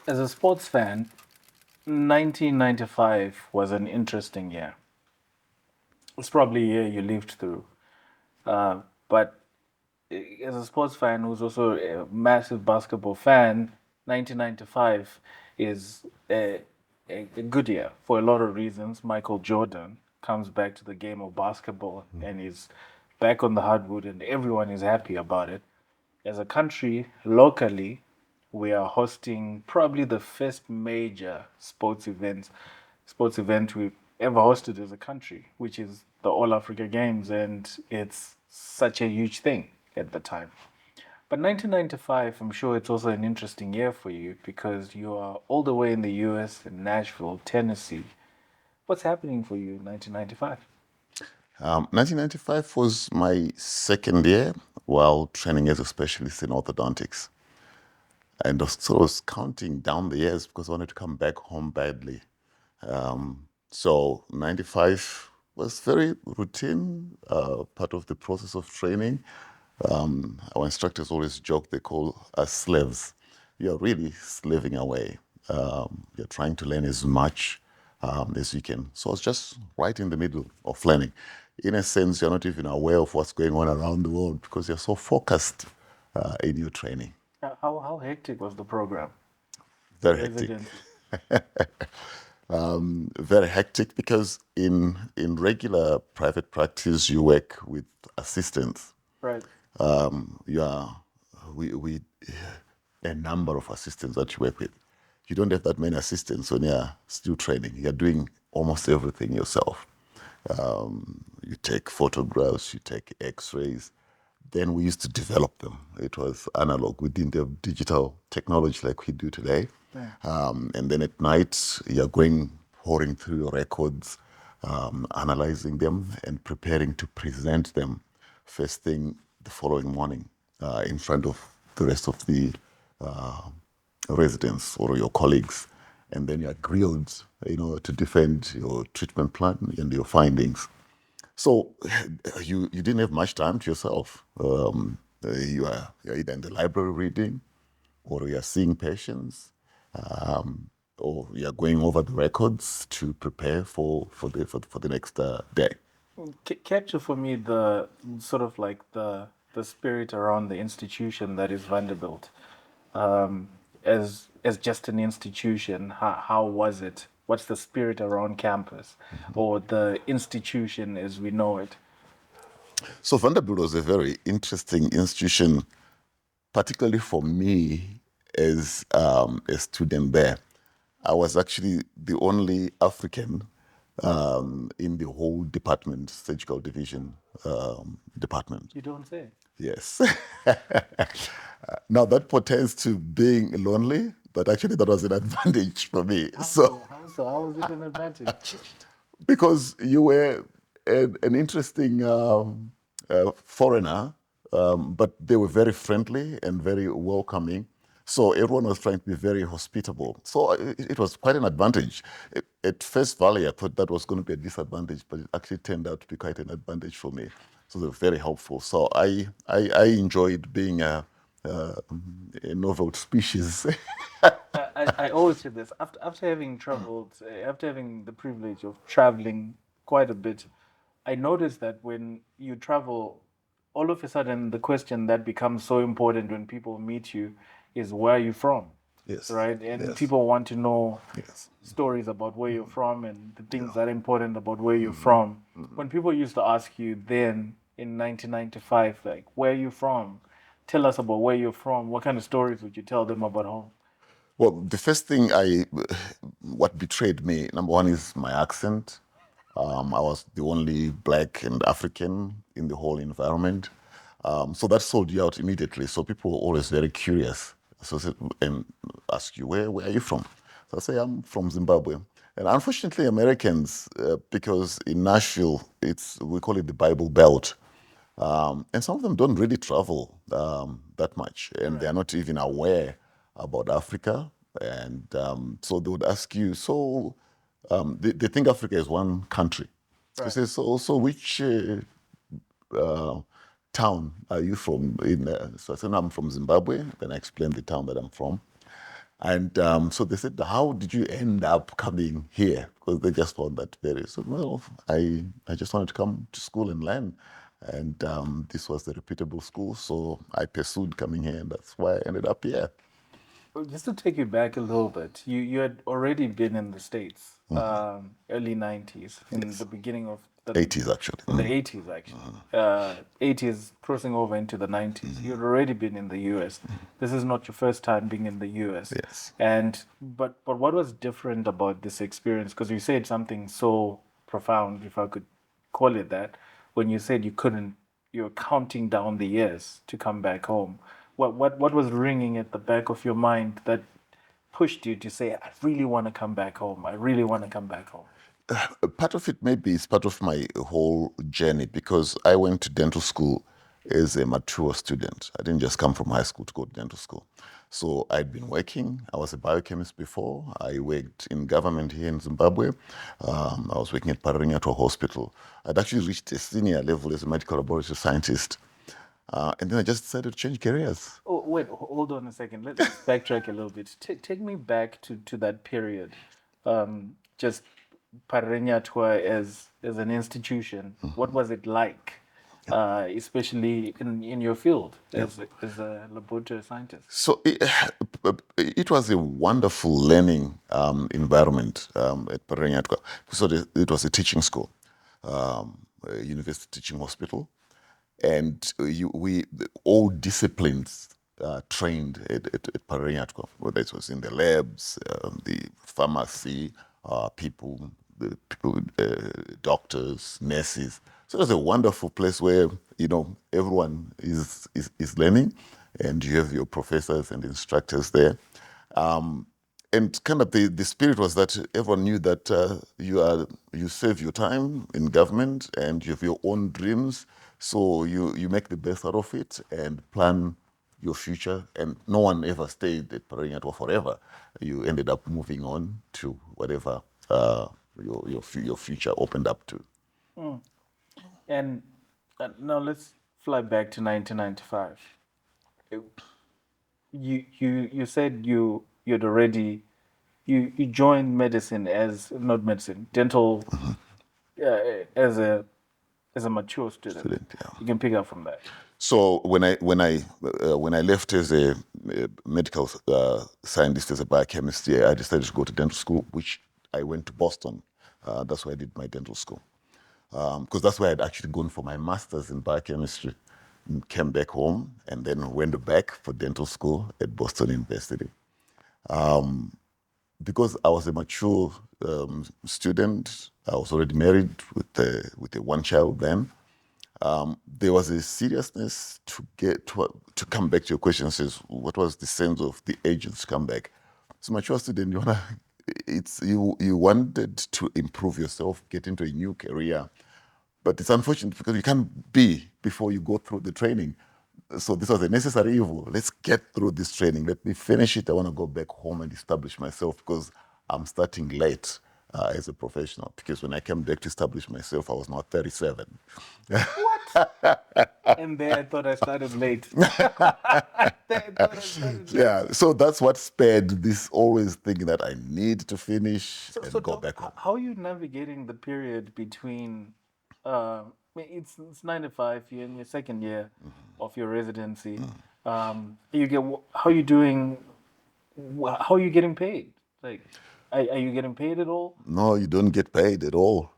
As a sports fan, 1995 was an interesting year. It's probably a year you lived through. But as a sports fan who's also a massive basketball fan, 1995 is a good year for a lot of reasons. Michael Jordan comes back to the game of basketball and is back on the hardwood, and everyone is happy about it. As a country, locally, we are hosting probably the first major sports event we've ever hosted as a country, which is the All Africa Games, and it's such a huge thing at the time. But 1995, I'm sure it's also an interesting year for you because you are all the way in the US, in Nashville, Tennessee. What's happening for you in 1995? 1995 was my second year while training as a specialist in orthodontics. And I was counting down the years because I wanted to come back home badly. So 95 was very routine, part of the process of training. Our instructors always joke, they call us slaves. You're really slaving away. You're trying to learn as much as you can. So I was just right in the middle of learning. In a sense, you're not even aware of what's going on around the world because you're so focused in your training. How hectic was the program? Very hectic. Residency. Very hectic because in regular private practice, you work with assistants. Right. You are we a number of assistants that you work with. You don't have that many assistants when you're still training. You're doing almost everything yourself. You take photographs, you take X-rays. Then we used to develop them. It was analog. We didn't have digital technology like we do today. Yeah. And then at night, you're pouring through your records, analyzing them, and preparing to present them first thing the following morning in front of the rest of the uh, residents or your colleagues. And then you're grilled, to defend your treatment plan and your findings. So you didn't have much time to yourself. You're either in the library reading, or you're seeing patients, or you're going over the records to prepare for the next day. Capture for me the sort of like the spirit around the institution that is Vanderbilt. As just an institution, how was it? What's the spirit around campus or the institution as we know it? So Vanderbilt was a very interesting institution, particularly for me as a student there. I was actually the only African in the whole department, surgical division department. You don't say. Yes. Now that pertains to being lonely, but actually that was an advantage for me. How was it an advantage? Because you were an interesting foreigner, but they were very friendly and very welcoming. So everyone was trying to be very hospitable. So it was quite an advantage. At first value, I thought that was going to be a disadvantage, but it actually turned out to be quite an advantage for me. So they were very helpful. So I enjoyed being a novel species. I always say this after having traveled, after having the privilege of traveling quite a bit, I noticed that when you travel, all of a sudden the question that becomes so important when people meet you is where are you from, Yes. right? And Yes. people want to know Yes. stories about where you're from and the things that are important about where you're from. When people used to ask you then in 1995, like, where are you from? Tell us about where you're from. What kind of stories would you tell them about home? Well, the first thing what betrayed me, number one, is my accent. I was the only black and African in the whole environment. So that sold you out immediately. So people were always very curious. So and ask you, where are you from? So I say, I'm from Zimbabwe. And unfortunately, Americans, because in Nashville, we call it the Bible Belt. And some of them don't really travel that much, and they're not even aware about Africa. And so they would ask you, so they think Africa is one country. So they say, so which town are you from? So I said, no, I'm from Zimbabwe. Then I explained the town that I'm from. And so they said, how did you end up coming here? Because they just found that very, so, well, I just wanted to come to school and learn. And this was the reputable school, so I pursued coming here, and that's why I ended up here. Well, just to take you back a little bit, you had already been in the States, early 90s, in the Yes, beginning of the 80s actually. in the 80s actually. 80s crossing over into the 90s. You had already been in the US. This is not your first time being in the US. Yes. And but what was different about this experience? Because you said something so profound, if I could call it that, when you said you couldn't, you're counting down the years to come back home. What was ringing at the back of your mind that pushed you to say, I really want to come back home. I really want to come back home. Part of it maybe is part of my whole journey because I went to dental school as a mature student. I didn't just come from high school to go to dental school. So I'd been working. I was a biochemist before. I worked in government here in Zimbabwe. I was working at Chirimika Hospital. I'd actually reached a senior level as a medical laboratory scientist. And then I just decided to change careers. Oh, wait, hold on a second. Let's backtrack a little bit. Take me back to that period. Just Parenyatwa as an institution. What was it like, especially in your field as a laboratory scientist? So it was a wonderful learning environment at Parenyatwa. So it was a teaching school, a university teaching hospital, and we all disciplines trained at Parenyatwa, whether it was in the labs, the pharmacy, people, doctors, nurses. So it was a wonderful place where everyone is learning, and you have your professors and instructors there. And kind of the spirit was that everyone knew that you serve your time in government and you have your own dreams, so you make the best out of it and plan your future. And no one ever stayed at Parenyatwa forever. You ended up moving on to whatever your future opened up to. And now let's fly back to 1995. You said you'd already you joined medicine as not medicine dental as a mature student. Yeah. You can pick up from that. So when I left as a medical scientist, as a biochemist, yeah, I decided to go to dental school, which I went to Boston. That's where I did my dental school, because that's where I'd actually gone for my master's in biochemistry, and came back home, and then went back for dental school at Boston University. Because I was a mature student, I was already married with a one child then. There was a seriousness to come back to your question. Says, what was the sense of the agents to come back? So, mature student, you wanted to improve yourself, get into a new career, but it's unfortunate because you can't be before you go through the training. So this was a necessary evil. Let's get through this training. Let me finish it. I want to go back home and establish myself because I'm starting late as a professional. Because when I came back to establish myself, I was now 37. And there I thought I started late. There I thought I started late. Yeah, so that's what spared this always thinking that I need to finish and go back home. How are you navigating the period between it's 95, you're in your second year of your residency. How are you doing? How are you getting paid? Like, are you getting paid at all? No, you don't get paid at all.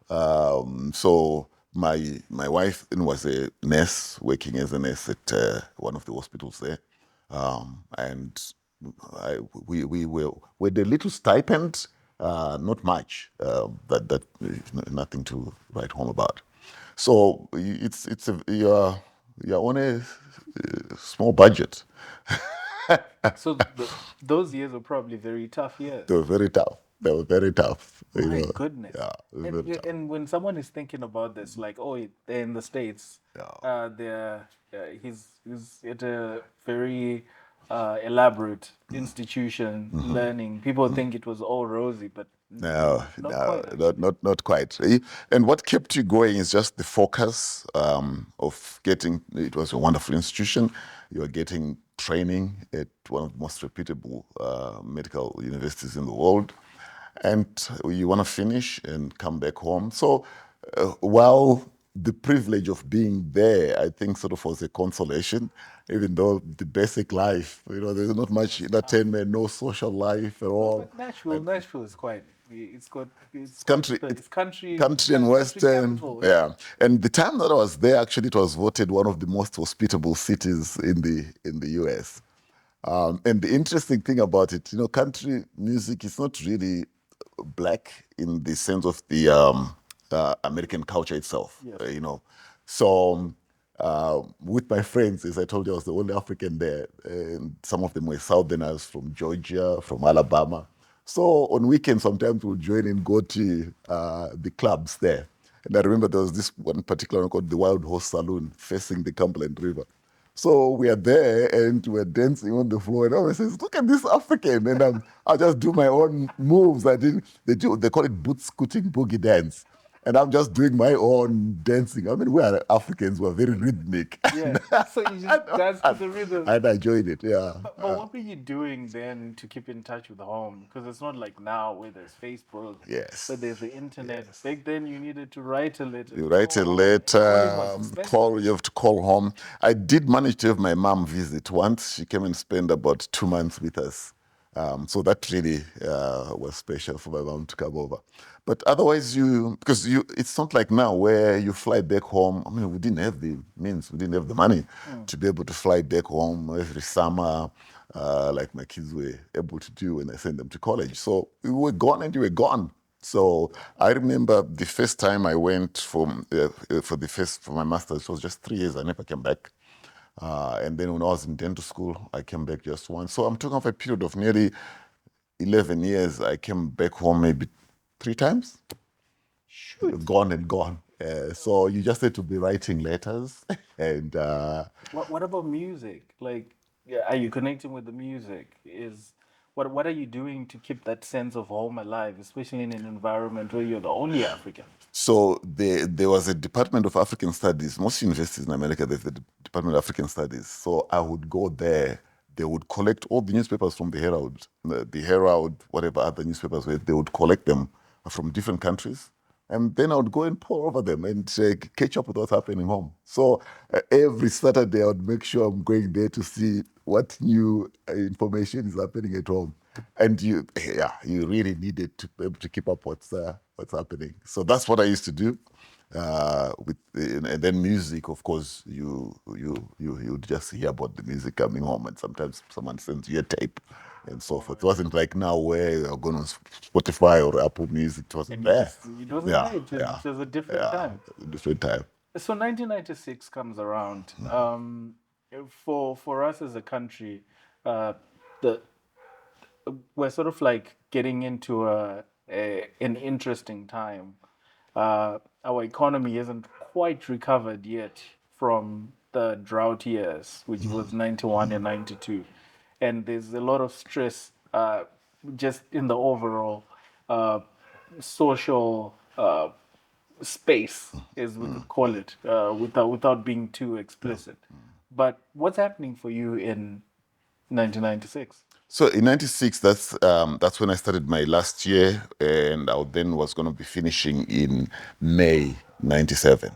So my wife was a nurse, working as a nurse at one of the hospitals there, and we were with a little stipend, not much, that nothing to write home about. So you're on a small budget. So those years were probably very tough years. They were very tough. They were very tough. My goodness. Yeah, very tough. And when someone is thinking about this, like, oh, they're in the States, he's at a very elaborate institution learning. People think it was all rosy, but No, not no, quite. not quite. And what kept you going is just the focus of getting. It was a wonderful institution, You are getting training at one of the most reputable medical universities in the world, and you want to finish and come back home. So while the privilege of being there, I think, sort of was a consolation, even though the basic life, there's not much entertainment, no social life at all. But Nashville is quite. It's It's quite. country, It's country. country and Country western, capital. Yeah. yeah. And the time that I was there, actually, it was voted one of the most hospitable cities in the US. And the interesting thing about it, country music is not really black in the sense of the American culture itself, Yes. So with my friends, as I told you, I was the only African there, and some of them were Southerners from Georgia, from Alabama. So on weekends, sometimes we'll join and go to the clubs there. And I remember there was this one particular one called the Wild Horse Saloon facing the Cumberland River. So we are there and we're dancing on the floor, and everyone says, "Look at this African!" And I just do my own moves. They call it boot scooting boogie dance, and I'm just doing my own dancing. I mean, we are Africans. We're very rhythmic. Yeah. So you just dance to the rhythm. And I enjoyed it. Yeah. But what were you doing then to keep in touch with home? Because it's not like now where there's Facebook, Yes. where there's the internet. Back then, you needed to write a letter. You write a Calling letter, was expensive. you have to call home. I did manage to have my mom visit once. She came and spent about 2 months with us. So that really was special for my mom to come over. But otherwise, it's not like now where you fly back home. I mean, we didn't have the means, we didn't have the money to be able to fly back home every summer, like my kids were able to do when I sent them to college. So we were gone and you were gone. So I remember the first time I went for my master's, it was just 3 years. I never came back. And then when I was in dental school, I came back just once. So I'm talking of a period of nearly 11 years. I came back home maybe 3 times. Shoot. Gone and gone. So you just had to be writing letters. And What about music? Like, yeah, are you connecting with the music? What are you doing to keep that sense of home alive, especially in an environment where you're the only African? so there was a Department of African Studies. Most universities in America, there's the Department of African Studies. So I would go there. They would collect all the newspapers from the Herald, the Herald, whatever other newspapers were. They would collect them from different countries. And then I would go and pour over them and catch up with what's happening home. So every Saturday, I would make sure I'm going there to see what new information is happening at home. And you really needed to be able to keep up what's happening. So that's what I used to do. And then music, of course, you just hear about the music coming home, and sometimes someone sends you a tape and so forth. It wasn't like now where you're going on Spotify or Apple Music. It wasn't there. It wasn't Yeah, there. yeah, It was a different time. different time. So 1996 comes around. For us as a country, the we're sort of like getting into an interesting time. Our economy isn't quite recovered yet from the drought years, which was 91 and 92. And there's a lot of stress just in the overall social space, as we could call it, without being too explicit. But what's happening for you in 1996? So in '96, that's when I started my last year, and I then was going to be finishing in May '97.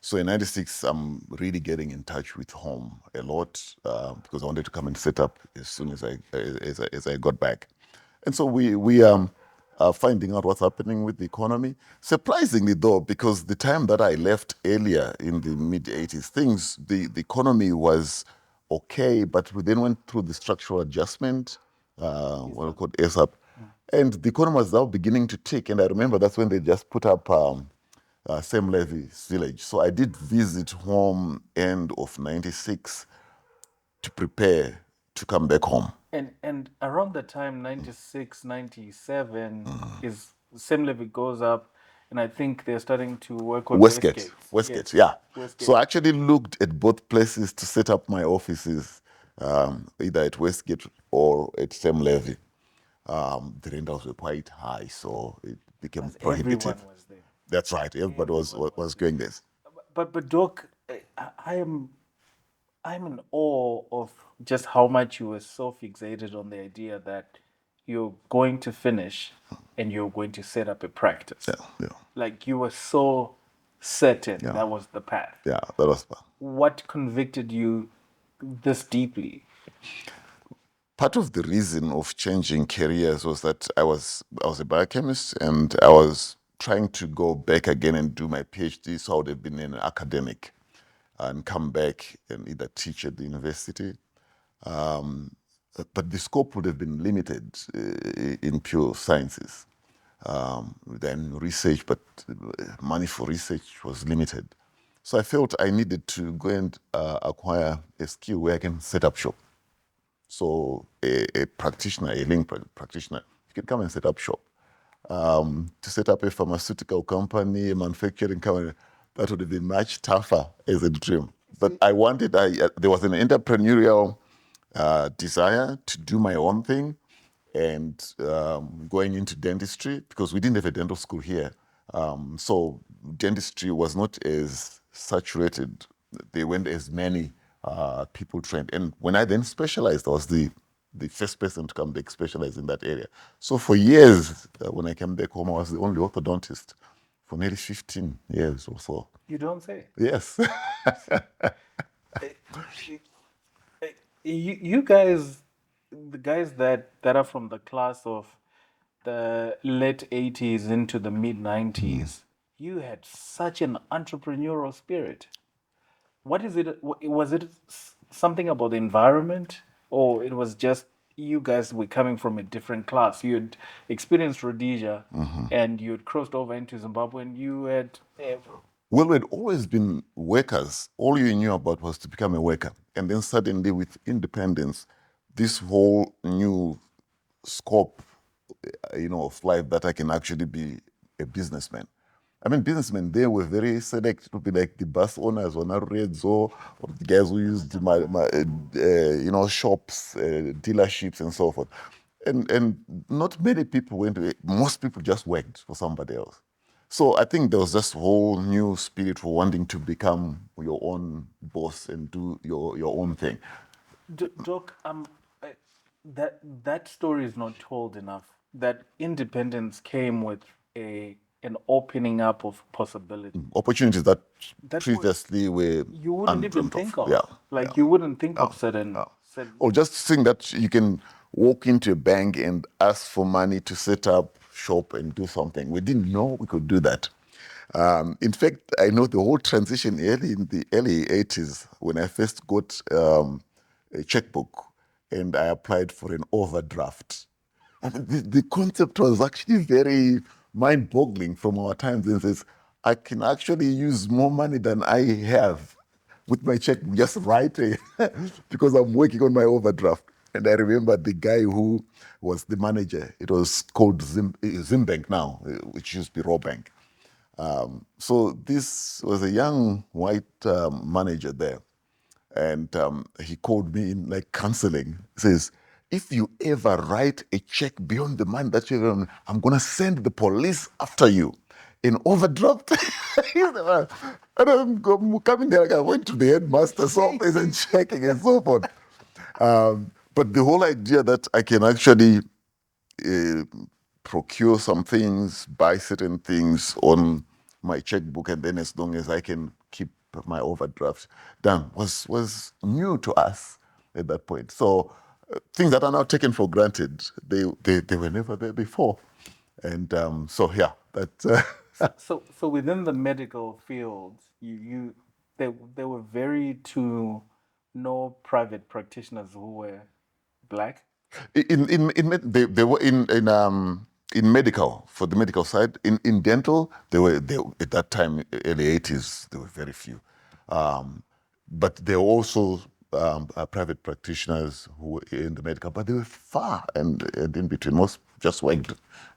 So in '96, I'm really getting in touch with home a lot because I wanted to come and set up as soon as I got back, and so we are finding out what's happening with the economy. Surprisingly, though, because the time that I left earlier in the mid '80s, the economy was okay, but we then went through the structural adjustment, what we call ASAP, and the economy was now beginning to tick. And I remember that's when they just put up same levy village. So I did visit home end of '96 to prepare to come back home. And around the time 96, 97 is same level goes up, and I think they're starting to work on Westgate, Yes, yeah. Westgate. So I actually looked at both places to set up my offices, either at Westgate or at Same Levy. The rentals were quite high, so it became prohibitive. Everyone was there. That's right. Everybody was going this. But Doc, I am I'm in awe of just how much you were so fixated on the idea that you're going to finish and you're going to set up a practice. Yeah, yeah, Like you were so certain yeah, that was the path. yeah. That was What convicted you this deeply? part of the reason of changing careers was that I was a biochemist and I was trying to go back again and do my PhD. So I would have been an academic and come back and either teach at the university. But the scope would have been limited in pure sciences. Then research, but money for research was limited. So I felt I needed to go and acquire a skill where I can set up shop. So a practitioner, a link practitioner, you can come and set up shop. To set up a pharmaceutical company, a manufacturing company, that would have been much tougher as a dream. But I wanted, there was an entrepreneurial desire to do my own thing and going into dentistry because we didn't have a dental school here. So dentistry was not as saturated. There weren't as many people trained. And when I then specialized, I was the first person to come back specialized in that area. So for years, when I came back home, I was the only orthodontist for nearly 15 years or so. You don't say. Yes. You guys, the guys that are from the class of the late 80s into the mid 90s, you had such an entrepreneurial spirit. What is it? Was it something about the environment, or it was just you guys were coming from a different class? You had experienced Rhodesia, and you had crossed over into Zimbabwe, and you had. Well, we'd always been workers. All you knew about was to become a worker. And then suddenly, with independence, this whole new scope, of life that I can actually be a businessman. I mean, businessmen, they were very select to be like the bus owners or Redzo or the guys who used shops, dealerships, and so forth. And not many people went to it. Most people just worked for somebody else. So I think there was this whole new spirit for wanting to become your own boss and do your own thing. Doc, that story is not told enough. That independence came with an opening up of possibility Opportunities that that previously were you wouldn't even undreamt of. think of. Yeah, Like yeah. you wouldn't think of Yeah. certain. Or just think that you can walk into a bank and ask for money to set up shop and do something. We didn't know we could do that. In fact, I know the whole transition early in the early 80s when I first got a checkbook and I applied for an overdraft. I mean, the concept was actually very mind-boggling from our times. And says, I can actually use more money than I have with my check, just write it because I'm working on my overdraft. And I remember the guy who was the manager. It was called Zimbank now, which used to be Raw Bank. So this was a young white manager there. And he called me in like counseling. He says, if you ever write a check beyond the money that you're I'm going to send the police after you in overdraft. And I'm coming there, like I went to the headmaster's office and checking and so forth. But the whole idea that I can actually uh, procure some things, buy certain things on my checkbook, and then as long as I can keep my overdraft done was new to us at that point. So things that are now taken for granted, they were never there before. And so yeah, that So within the medical field, there were very two no private practitioners who were black. they were in medical for the medical side. In dental, they at that time early 80s there were very few, but there were also private practitioners who were in the medical, but they were far and in between. Most just worked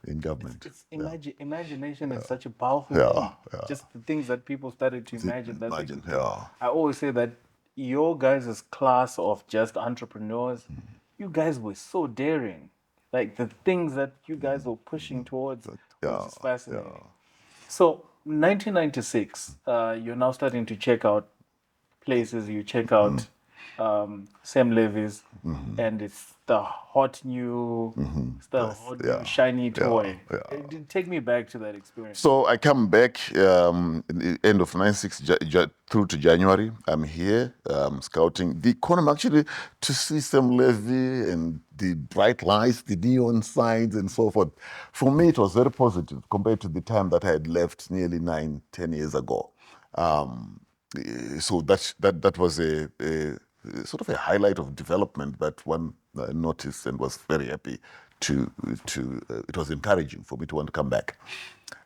in government. It's imagination is such a powerful Yeah, thing. Just the things that people started to imagine that they imagine. could do. Yeah, I always say that your guys' class of just entrepreneurs, you guys were so daring. Like the things that you guys were pushing towards was yeah, just fascinating. yeah. So 1996, you're now starting to check out places. You check out same levies, and it's the hot new, it's the hot new shiny toy. Take me back to that experience. So I come back in the end of 96 through to January. I'm here scouting the economy, actually, to see some levy and the bright lights, the neon signs, and so forth. For me, it was very positive compared to the time that I had left nearly 9-10 years ago. So that was a sort of a highlight of development that one noticed and was very happy to it was encouraging for me to want to come back.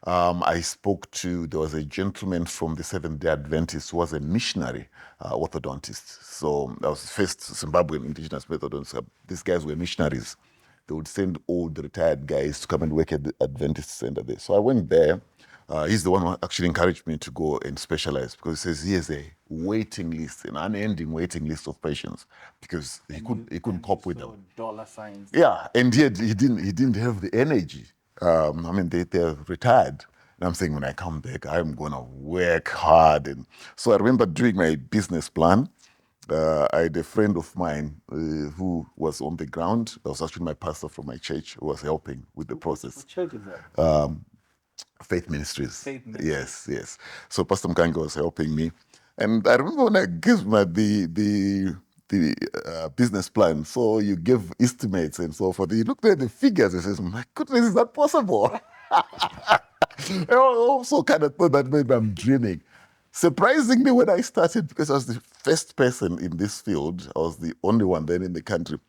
I spoke to, there was a gentleman from the Seventh-day Adventists who was a missionary orthodontist. So I was the first Zimbabwean indigenous orthodontist. These guys were missionaries. They would send old retired guys to come and work at the Adventist center there. So I went there. He's the one who actually encouraged me to go and specialize, because he says he has a waiting list, an unending waiting list of patients, because he couldn't cope with them. Dollar signs. Yeah, and yet he didn't have the energy. I mean, they're retired. And I'm saying, when I come back, I'm going to work hard. And so I remember doing my business plan. I had a friend of mine who was on the ground. That was actually my pastor from my church, who was helping with the process. What church is that? Faith Ministries. Faith Ministries. Yes. So Pastor Mkangi was helping me. And I remember when I gave my the business plan, so you give estimates and so forth. He looked at the figures and says, "My goodness, is that possible?" I also kind of thought that maybe I'm dreaming. Surprisingly, when I started, because I was the first person in this field, I was the only one then in the country.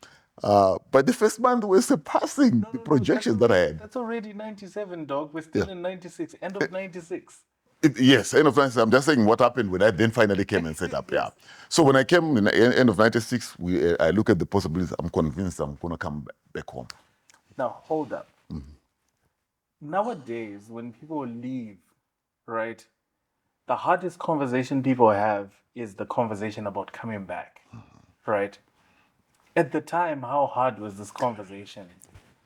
But the first month was surpassing the projections that I had. That's already 97, dog. We're still in 96, end of 96. Yes, end of 96. I'm just saying what happened when I then finally came and set up. Yeah. So when I came in the end of 96, I look at the possibilities. I'm convinced I'm going to come back home. Now, hold up. Nowadays, when people leave, right, the hardest conversation people have is the conversation about coming back, right? At the time, how hard was this conversation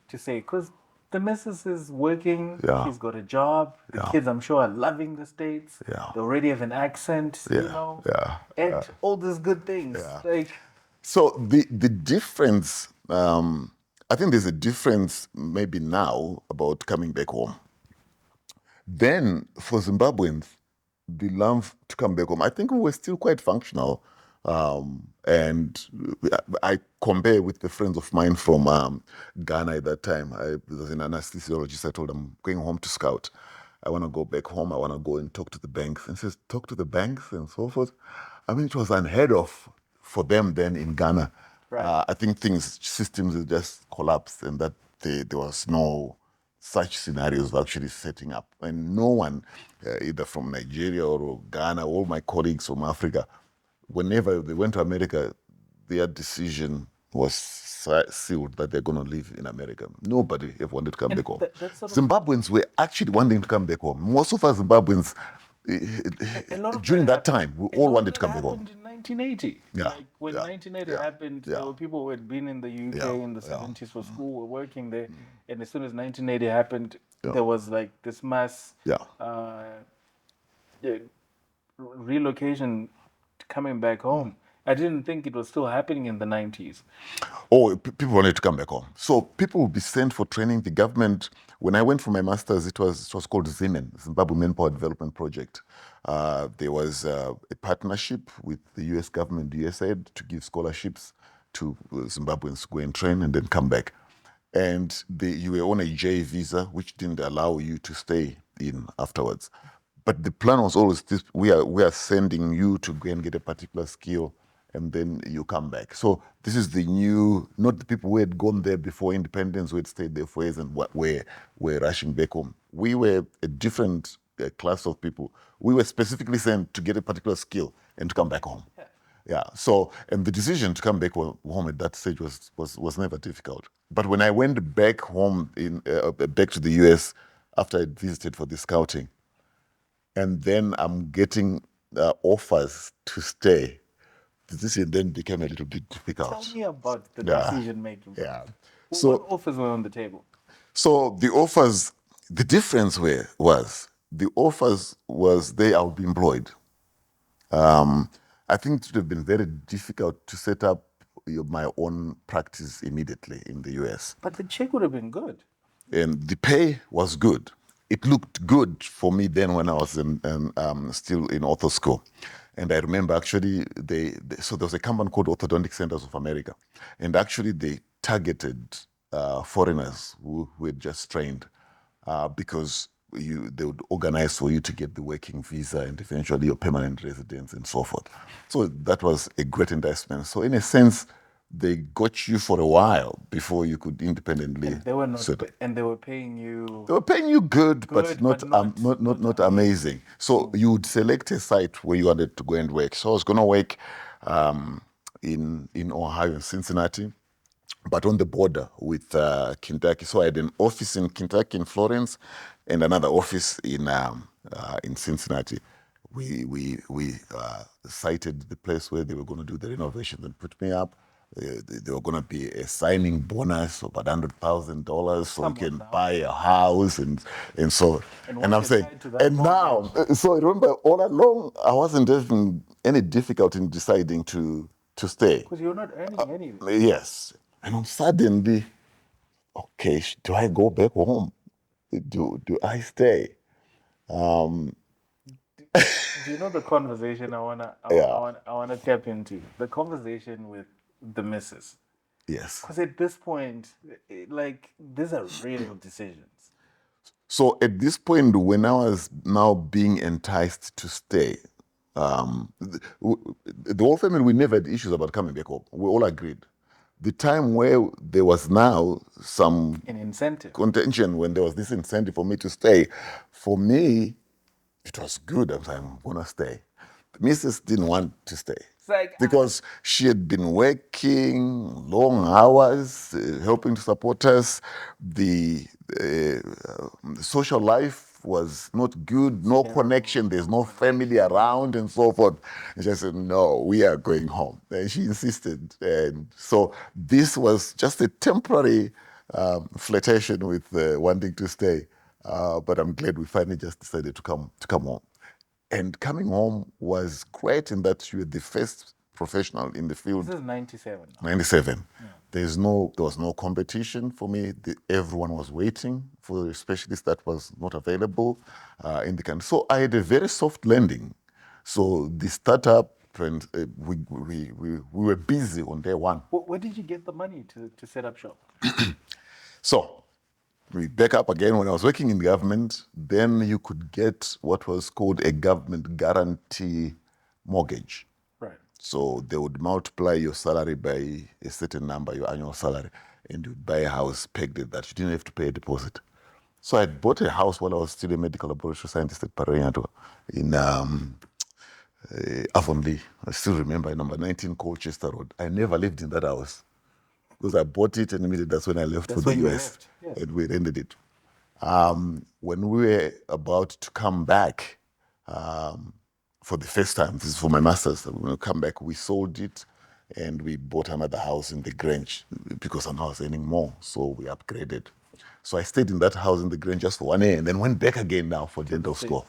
to say? Because the missus is working, she's got a job, the kids, I'm sure, are loving the States, they already have an accent, and all these good things. Like, so the difference, I think there's a difference maybe now about coming back home. Then for Zimbabweans, the love to come back home, I think we were still quite functional. And I compare with the friends of mine from Ghana at that time. I was an anesthesiologist. I told them, I'm going home to scout. I want to go back home. I want to go and talk to the banks. And he says, talk to the banks and so forth. I mean, it was unheard of for them then in Ghana. Right. I think systems just collapsed, and that there was no such scenarios actually setting up. And no one, either from Nigeria or Ghana, all my colleagues from Africa, whenever they went to America, their decision was sealed that they're going to live in America. Nobody ever wanted to come back home. Zimbabweans were actually wanting to come back home. Most of us Zimbabweans, during that time, we all wanted to come back home. In 1980. Yeah. Like when 1980 happened, there were people who had been in the UK in the 70s for school, were working there. And as soon as 1980 happened, there was like this mass relocation coming back home. I didn't think it was still happening in the 90s. Oh, people wanted to come back home. So people would be sent for training. The government, when I went for my master's, it was called ZIMEN, Zimbabwe Manpower Development Project. There was a partnership with the US government, USAID, to give scholarships to Zimbabweans to go and train and then come back. And you were on a J visa, which didn't allow you to stay in afterwards. But the plan was always this: we are sending you to go and get a particular skill, and then you come back. So this is the new, not the people who had gone there before independence, who had stayed there for years and were rushing back home. We were a different class of people. We were specifically sent to get a particular skill and to come back home. Yeah. So, and the decision to come back home at that stage was never difficult. But when I went back home back to the US after I visited for the scouting, and then I'm getting offers to stay, the decision then became a little bit difficult. Tell me about the decision making. Yeah. What offers were on the table? So the offers, the difference was I would be employed. I think it would have been very difficult to set up my own practice immediately in the US. But the check would have been good. And the pay was good. It looked good for me then when I was still in ortho school. And I remember actually, so there was a company called Orthodontic Centers of America. And actually they targeted foreigners who had just trained because they would organize for you to get the working visa and eventually your permanent residence and so forth. So that was a great investment. So in a sense, they got you for a while before you could independently. They were not, and they were paying you. They were paying you good, but not not amazing. So you would select a site where you wanted to go and work. So I was going to work in Ohio, in Cincinnati, but on the border with Kentucky. So I had an office in Kentucky, in Florence, and another office in Cincinnati. We cited the place where they were going to do the renovations and put me up. There were going to be a signing bonus of about $100,000 so you can buy a house and so. And I'm saying, and now, so remember, all along, I wasn't having any difficulty in deciding to stay. Because you're not earning anything. Yes. And I'm suddenly, okay, do I go back home? Do I stay? Do you know the conversation I wanna tap into? The conversation with the missus. Yes. Because at this point, like, these are real decisions. So at this point, when I was now being enticed to stay, the whole family, we never had issues about coming back home. We all agreed. The time where there was now some an incentive contention, when there was this incentive for me to stay, for me, it was good. I was like, I'm gonna stay. Mrs. didn't want to stay because she had been working long hours, helping to support us. The social life was not good, no connection, there's no family around and so forth. And she said, no, we are going home. And she insisted. And so this was just a temporary flirtation with wanting to stay. But I'm glad we finally just decided to come home. And coming home was great in that you were the first professional in the field. This is 97. 97. Yeah. There was no competition for me. Everyone was waiting for a specialist that was not available in the country. So I had a very soft landing. So the startup, and we were busy on day one. Where did you get the money to set up shop? So we back up again. When I was working in government, then you could get what was called a government guarantee mortgage. Right. So they would multiply your salary by a certain number, your annual salary, and you'd buy a house pegged at that. You didn't have to pay a deposit. So I bought a house while I was still a medical laboratory scientist at Parayato in Avonlea. I still remember number 19 Colchester Road. I never lived in that house, because I bought it and immediately that's when I left for the US. Yes. And we rented it. When we were about to come back for the first time, this is for my master's, when we come back, we sold it and we bought another house in the Grange because I was earning more, so we upgraded. So I stayed in that house in the Grange just for 1 year and then went back again now for dental school.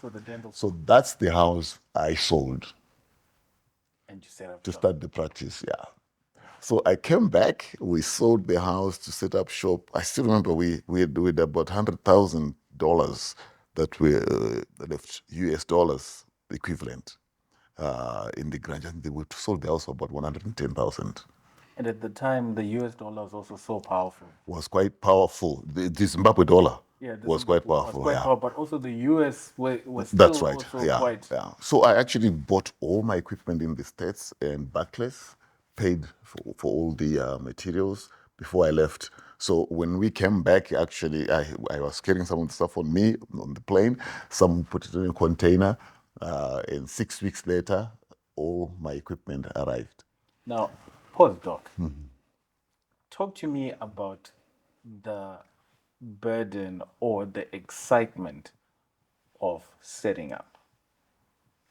So that's the house I sold. And you set up to start the practice, yeah. So I came back, we sold the house to set up shop. I still remember we had about $100,000 that we left US dollars equivalent in the Grange. And we sold the house for about 110,000. And at the time, the US dollar was also so powerful. Was quite powerful. The Zimbabwe dollar was quite powerful. But also the US was still That's right. quite. Yeah. So I actually bought all my equipment in the States and Barclays, paid for all the materials before I left. So when we came back, actually, I was carrying some of the stuff on me on the plane. Some put it in a container. And 6 weeks later, all my equipment arrived. Now, pause, Doc. Mm-hmm. Talk to me about the burden or the excitement of setting up.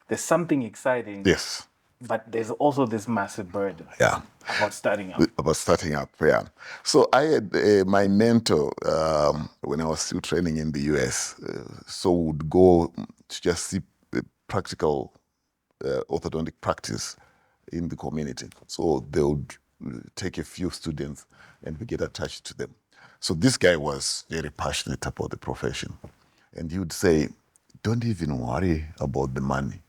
There's something exciting. Yes. But there's also this massive burden. Yeah. About starting up. Yeah. So I had my mentor when I was still training in the US. So would go to just see practical orthodontic practice in the community. So they would take a few students and we get attached to them. So this guy was very passionate about the profession. And he would say, don't even worry about the money.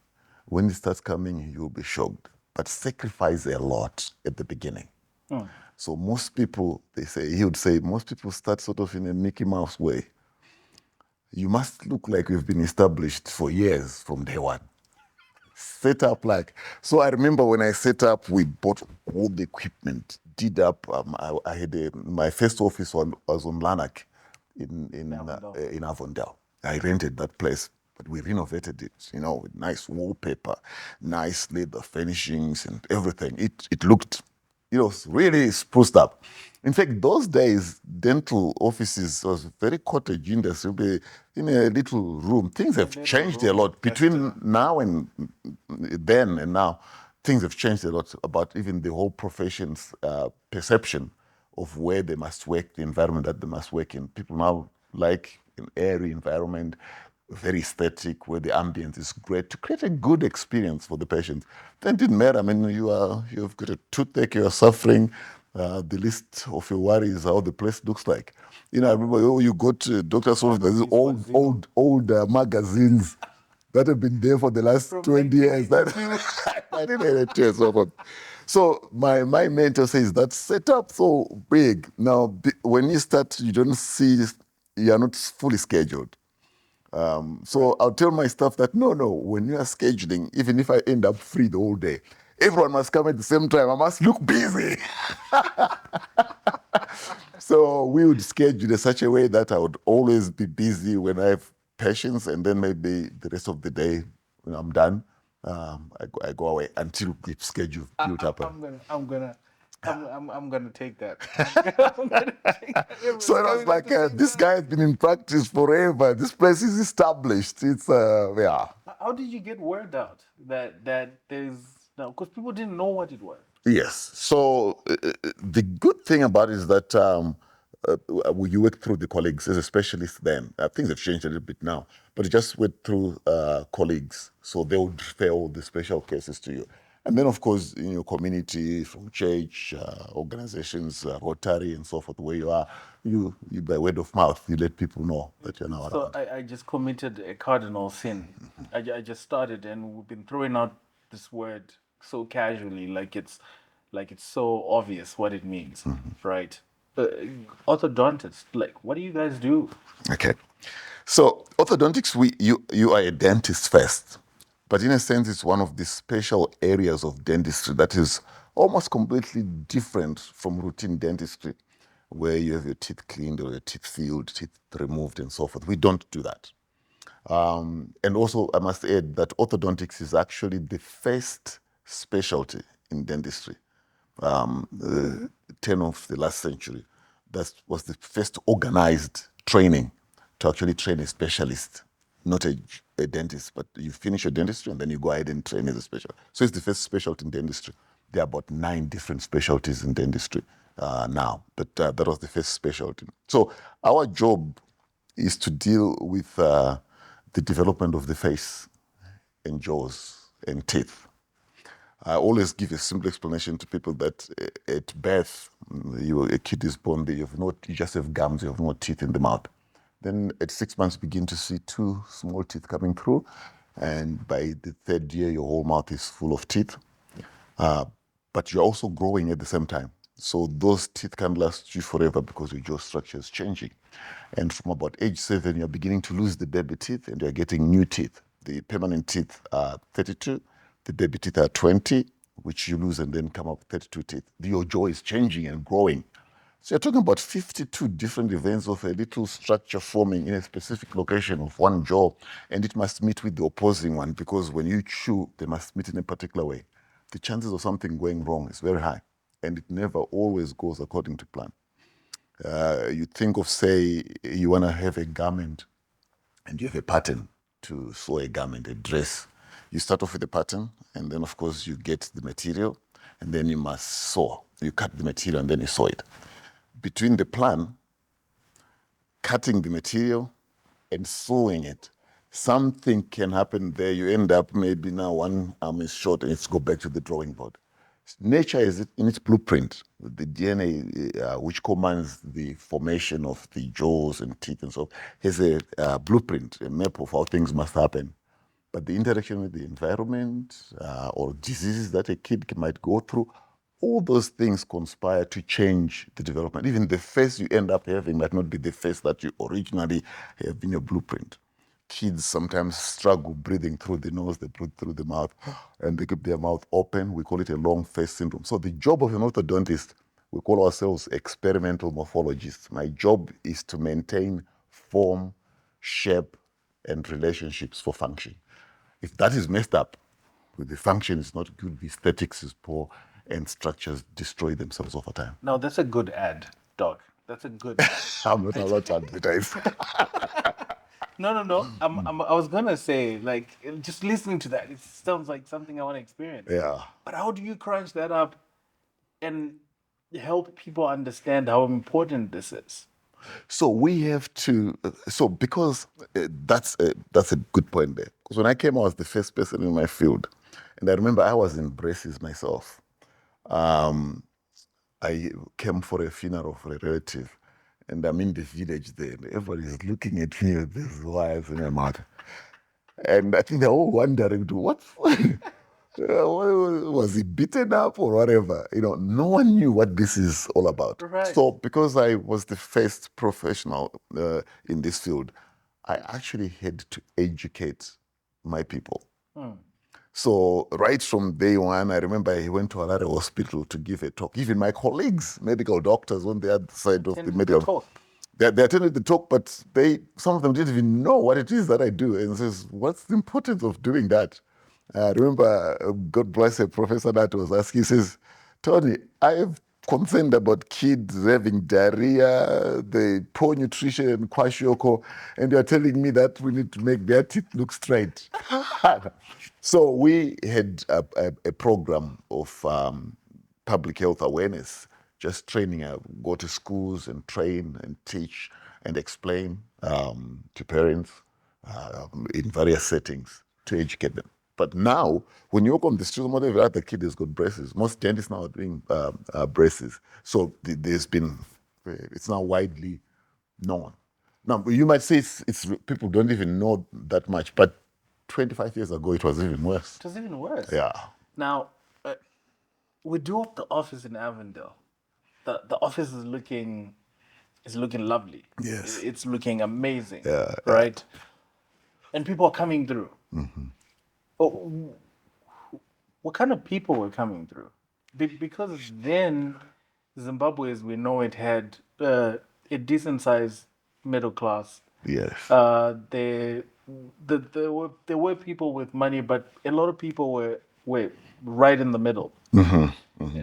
When it starts coming, you'll be shocked. But sacrifice a lot at the beginning. So most people, he would say, most people start sort of in a Mickey Mouse way. You must look like we've been established for years from day one. Set up like, so I remember when I set up, we bought all the equipment, did up, I had my first office was on Lanark in Avondale. I rented that place, but we renovated it, with nice wallpaper, nice leather furnishings and everything. It looked, really spruced up. In fact, those days, dental offices was very cottage industry, in a little room. Things have changed a lot between now and then and now. Things have changed a lot about even the whole profession's perception of where they must work, the environment that they must work in. People now like an airy environment, very aesthetic, where the ambience is great to create a good experience for the patient. Then it didn't matter. I mean, you've got a toothache, you're suffering. The list of your worries is how the place looks like. I remember you go to doctor's office, there's old magazines that have been there for the last 20 years. I didn't have it too, so forth. So my mentor says that set up so big. Now, when you start, you don't see, you are not fully scheduled. So I'll tell my staff that, no, when you are scheduling, even if I end up free the whole day, everyone must come at the same time. I must look busy. So we would schedule in such a way that I would always be busy when I have patients, and then maybe the rest of the day when I'm done, I go away until the schedule built up. I'm gonna take that. I'm gonna take that. So it was like, this guy has been in practice forever. This place is established. It's yeah. How did you get word out that there's now? Because people didn't know what it was. Yes. So the good thing about it is that you work through the colleagues as a specialist then. Things have changed a little bit now, but you just went through colleagues. So they would refer all the special cases to you. And then, of course, in your community, from church, organizations, Rotary, and so forth, where you are, you by word of mouth, you let people know that you're now around. So I just committed a cardinal sin. I just started, and we've been throwing out this word so casually, like it's so obvious what it means, right? Orthodontist, like, what do you guys do? Okay. So orthodontics, you are a dentist first, but in a sense, it's one of the special areas of dentistry that is almost completely different from routine dentistry, where you have your teeth cleaned or your teeth filled, teeth removed, and so forth. We don't do that. And also, I must add that orthodontics is actually the first specialty in dentistry. 10 of the last century. That was the first organized training to actually train a specialist, not a dentist, but you finish your dentistry and then you go ahead and train as a specialist. So it's the first specialty in dentistry. There are about 9 different specialties in dentistry now, but that was the first specialty. So our job is to deal with the development of the face and jaws and teeth. I always give a simple explanation to people that at birth, a kid is born, you just have gums, you have no teeth in the mouth. Then at 6 months, you begin to see 2 small teeth coming through. And by the 3rd year, your whole mouth is full of teeth. But you're also growing at the same time. So those teeth can't last you forever because your jaw structure is changing. And from about age 7, you're beginning to lose the baby teeth and you're getting new teeth. The permanent teeth are 32. The baby teeth are 20, which you lose and then come up 32 teeth. Your jaw is changing and growing. So you're talking about 52 different events of a little structure forming in a specific location of one jaw, and it must meet with the opposing one because when you chew, they must meet in a particular way. The chances of something going wrong is very high, and it never always goes according to plan. You think of, say, you want to have a garment, and you have a pattern to sew a garment, a dress. You start off with a pattern, and then, of course, you get the material, and then you must sew. You cut the material, and then you sew it. Between the plan, cutting the material, and sewing it, something can happen there. You end up maybe now one arm is short, and it's go back to the drawing board. Nature is in its blueprint, the DNA, which commands the formation of the jaws and teeth and so, has a blueprint, a map of how things must happen. But the interaction with the environment or diseases that a kid might go through, all those things conspire to change the development. Even the face you end up having might not be the face that you originally have in your blueprint. Kids sometimes struggle breathing through the nose, they breathe through the mouth, and they keep their mouth open. We call it a long face syndrome. So the job of an orthodontist, we call ourselves experimental morphologists. My job is to maintain form, shape, and relationships for function. If that is messed up, the function is not good, the aesthetics is poor, and structures destroy themselves over time. Now, that's a good ad, Doc. That's a good ad. I'm not allowed to advertise. No. I was gonna say, like, just listening to that, it sounds like something I want to experience. Yeah. But how do you crunch that up and help people understand how important this is? So we have to. So because that's a good point there. Because when I came, I was the first person in my field, and I remember I was in braces myself. I came for a funeral for a relative, and I'm in the village there, and everybody's looking at me with these wires in their mouth. And I think they're all wondering, what was he beaten up or whatever? No one knew what this is all about. Right. So because I was the first professional in this field, I actually had to educate my people. So right from day one, I remember I went to another hospital to give a talk. Even my colleagues, medical doctors on the other side of the medical talk. They attended the talk, but some of them didn't even know what it is that I do. And says, what's the importance of doing that? I remember, God bless a professor that was asking, he says, Tony, I have concerned about kids having diarrhea, the poor nutrition, kwashiorkor, and you're telling me that we need to make their teeth look straight. So we had a program of public health awareness, just training, go to schools and train and teach and explain to parents in various settings to educate them. But now, when you walk on the street, whatever other kid has got braces. Most dentists now are doing braces. So it's now widely known. Now, you might say it's people don't even know that much, but 25 years ago, it was even worse. It was even worse. Yeah. Now, we do up the office in Avondale. The office is looking lovely. Yes. It's looking amazing. Yeah. Right? And people are coming through. Mm-hmm. Oh, what kind of people were coming through? Because then Zimbabwe, as we know it, had a decent sized middle class. Yes. There were people with money, but a lot of people were right in the middle. Mm-hmm. Mm-hmm.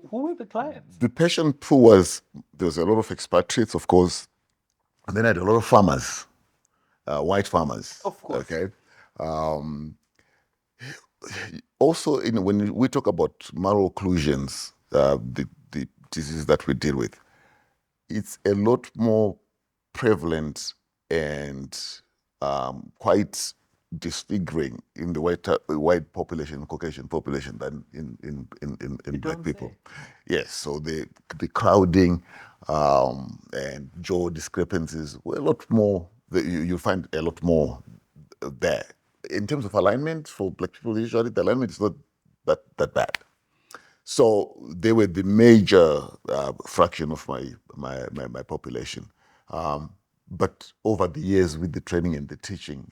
Who were the clients? The patient pool there was a lot of expatriates, of course, and then I had a lot of farmers, white farmers. Of course. Okay. Also, when we talk about malocclusions, the disease that we deal with, it's a lot more prevalent and quite disfiguring in the white population, Caucasian population, than in black people. Yes, so the crowding and jaw discrepancies were a lot more. You find a lot more there. In terms of alignment, for black people, usually the alignment is not that bad. So they were the major fraction of my population. But over the years, with the training and the teaching,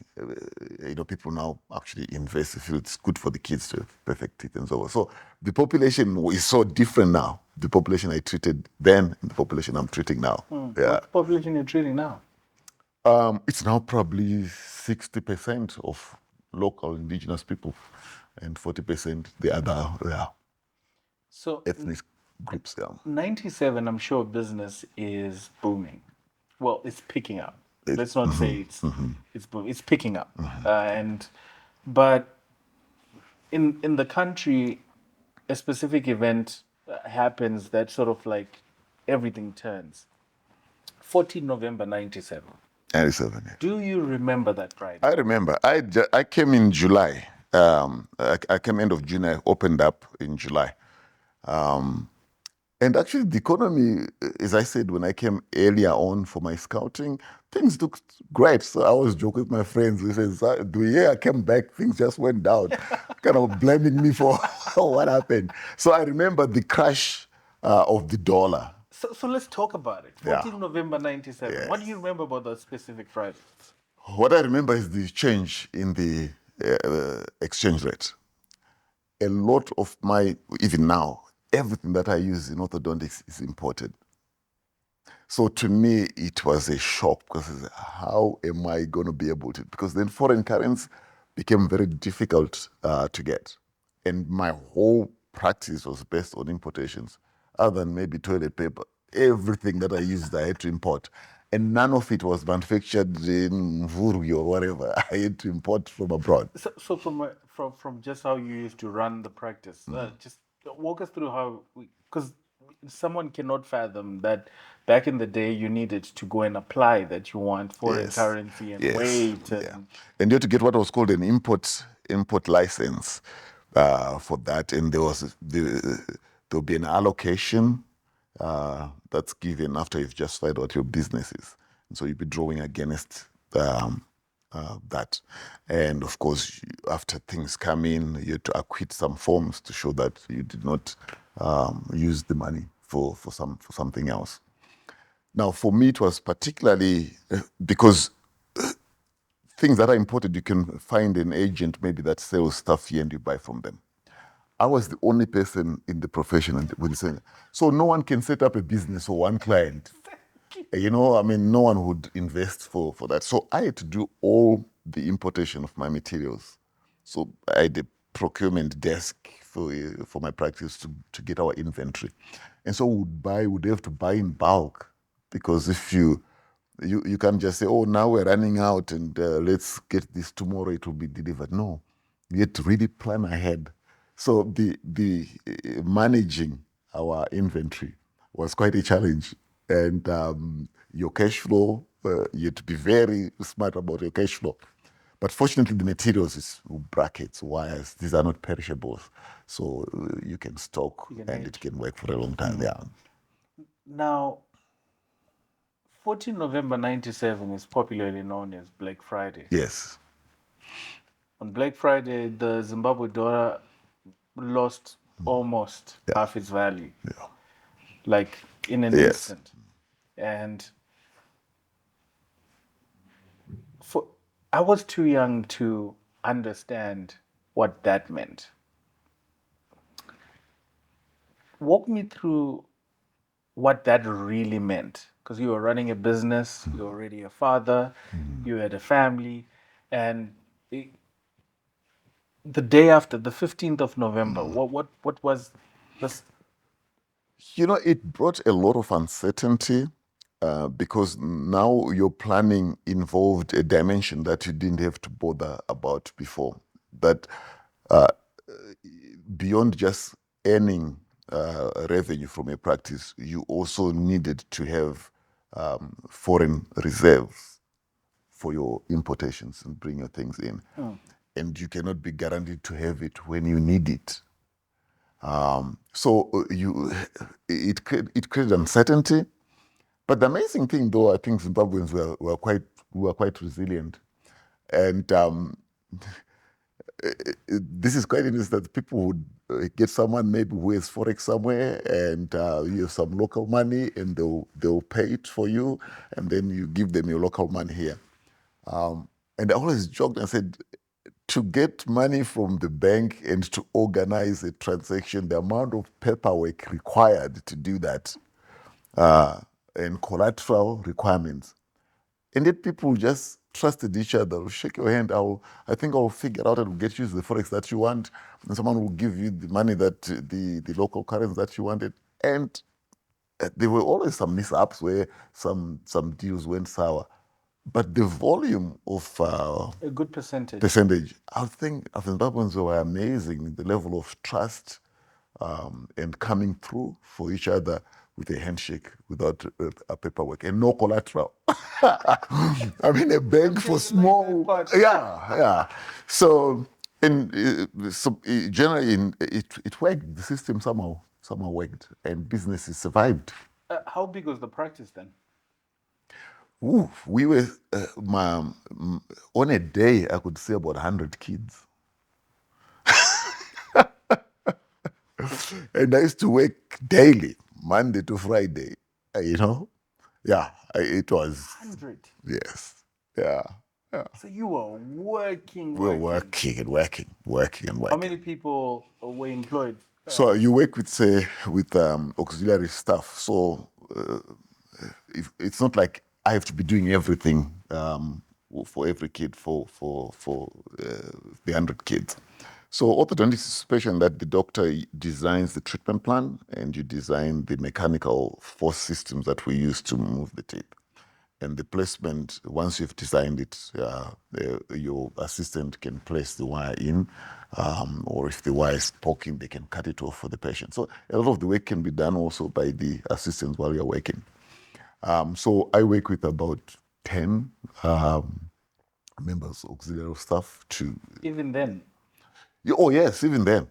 people now actually invest. They feel it's good for the kids to have perfect teeth and so on. So the population is so different now. The population I treated then and the population I'm treating now. Yeah. What population you're treating now? It's now probably 60% of local indigenous people and 40% the other So ethnic groups. Yeah. 97, I'm sure business is booming. Well, it's picking up. Let's not say it's booming. It's picking up. But in the country, a specific event happens that sort of like everything turns. 14 November 97. 97, yeah. Do you remember that Friday? I remember. I came in July. I came end of June. I opened up in July. And actually, the economy, as I said, when I came earlier on for my scouting, things looked great. So I was joking with my friends. We said, the year I came back, things just went down, kind of blaming me for what happened. So I remember the crash of the dollar. So let's talk about it. Yeah. 14 November 97. Yes. What do you remember about that specific Friday? What I remember is the change in the exchange rate. A lot of my, even now, everything that I use in orthodontics is imported. So to me, it was a shock because how am I going to be able to? Because then foreign currency became very difficult to get. And my whole practice was based on importations, other than maybe toilet paper. Everything that I used, I had to import. And none of it was manufactured in Vuri or whatever. I had to import from abroad. So from just how you used to run the practice, just walk us through how, because someone cannot fathom that back in the day you needed to go and apply that you want foreign Yes. currency and Yes. wait. Yeah. And you had to get what was called an import license for that. And there'll be an allocation that's given after you've justified what your business is. And so you'll be drawing against that. And of course, after things come in, you have to acquit some forms to show that you did not use the money for something else. Now, for me, it was particularly because things that are imported, you can find an agent maybe that sells stuff here and you buy from them. I was the only person in the profession so no one can set up a business for one client. No one would invest for that. So I had to do all the importation of my materials. So I had a procurement desk for my practice to get our inventory. And so we'd have to buy in bulk, because if you can't just say, oh, now we're running out and let's get this tomorrow, it will be delivered. No, you had to really plan ahead. So the managing our inventory was quite a challenge. And your cash flow, you had to be very smart about your cash flow. But fortunately, the materials is brackets, wires. These are not perishables. So you can stock and it can work for a long time. Yeah. Now, 14 November 97 is popularly known as Black Friday. Yes. On Black Friday, the Zimbabwe dollar lost almost half its value. Yeah. Like in an instant. And I was too young to understand what that meant. Walk me through what that really meant, because you were running a business, you're already a father, you had a family, and the day after, the 15th of November, what was this? It brought a lot of uncertainty because now your planning involved a dimension that you didn't have to bother about before. That beyond just earning revenue from a practice, you also needed to have foreign reserves for your importations and bring your things in. And you cannot be guaranteed to have it when you need it. So it created uncertainty. But the amazing thing, though, I think Zimbabweans were quite resilient. And this is quite interesting that people would get someone maybe who has forex somewhere, and you have some local money, and they'll pay it for you, and then you give them your local money here. And I always joked and said, to get money from the bank and to organize a transaction, the amount of paperwork required to do that, and collateral requirements. And yet people just trusted each other. I'll shake your hand. I think I'll figure out how to get you the forex that you want. And someone will give you the money that the local currency that you wanted. And there were always some mishaps where some deals went sour. But the volume of A good percentage. I think Zimbabweans were amazing. The level of trust and coming through for each other with a handshake without a paperwork and no collateral. I mean, a bank for small. Like Yeah. So And generally, it worked. The system somehow worked, and businesses survived. How big was the practice then? Ooh, we were on a day I could see about 100 kids, and I used to work daily, Monday to Friday. You know, yeah, it was 100. yes, yeah, yeah. So you were working, We were working. working and How working. many people were employed? So you work with say with auxiliary staff. So it's not like I have to be doing everything for every kid for the 100 kids. So orthodontics is special in that the doctor designs the treatment plan and you design the mechanical force systems that we use to move the teeth. And the placement, once you've designed it, your assistant can place the wire in, or if the wire is poking, they can cut it off for the patient. So a lot of the work can be done also by the assistants while you're working. So I work with about 10 members, auxiliary staff to. Even then. Oh, yes, even then.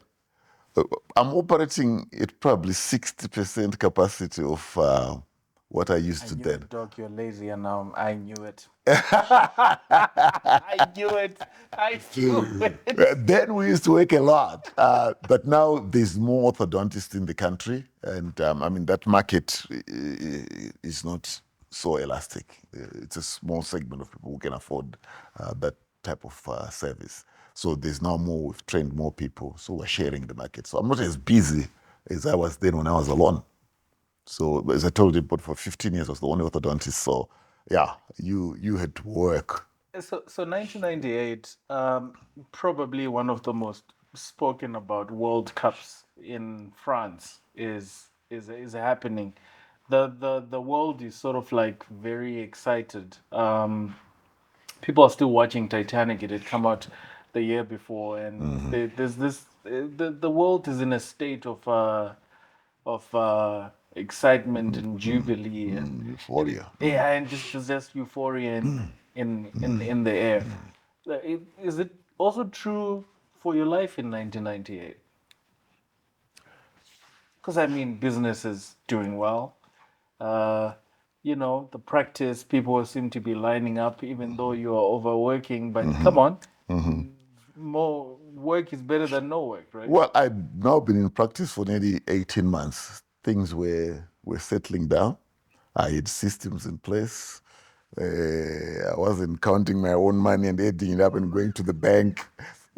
I'm operating at probably 60% capacity of what I used I to knew then. it, Doc. You're lazy, and I knew it. I knew it. I knew it. Then we used to work a lot, but now there's more orthodontists in the country, and I mean that market is not so elastic. It's a small segment of people who can afford that type of service. So there's now more. We've trained more people, so we're sharing the market. So I'm not as busy as I was then when I was alone. So as I told you, but for 15 years I was the only orthodontist. So yeah, you had to work. So 1998, probably one of the most spoken about World Cups in France is happening. The world is sort of like very excited. People are still watching Titanic. It had come out the year before, and there's this. The world is in a state of excitement and jubilee and Euphoria. yeah, and just euphoria in the air. Is it also true for your life in 1998? Because I mean, business is doing well. Uh, the practice people seem to be lining up, even though you are overworking. But come on, more work is better than no work, right? Well, I'd now been in practice for nearly 18 months. Things were settling down. I had systems in place. I wasn't counting my own money and adding it up and going to the bank.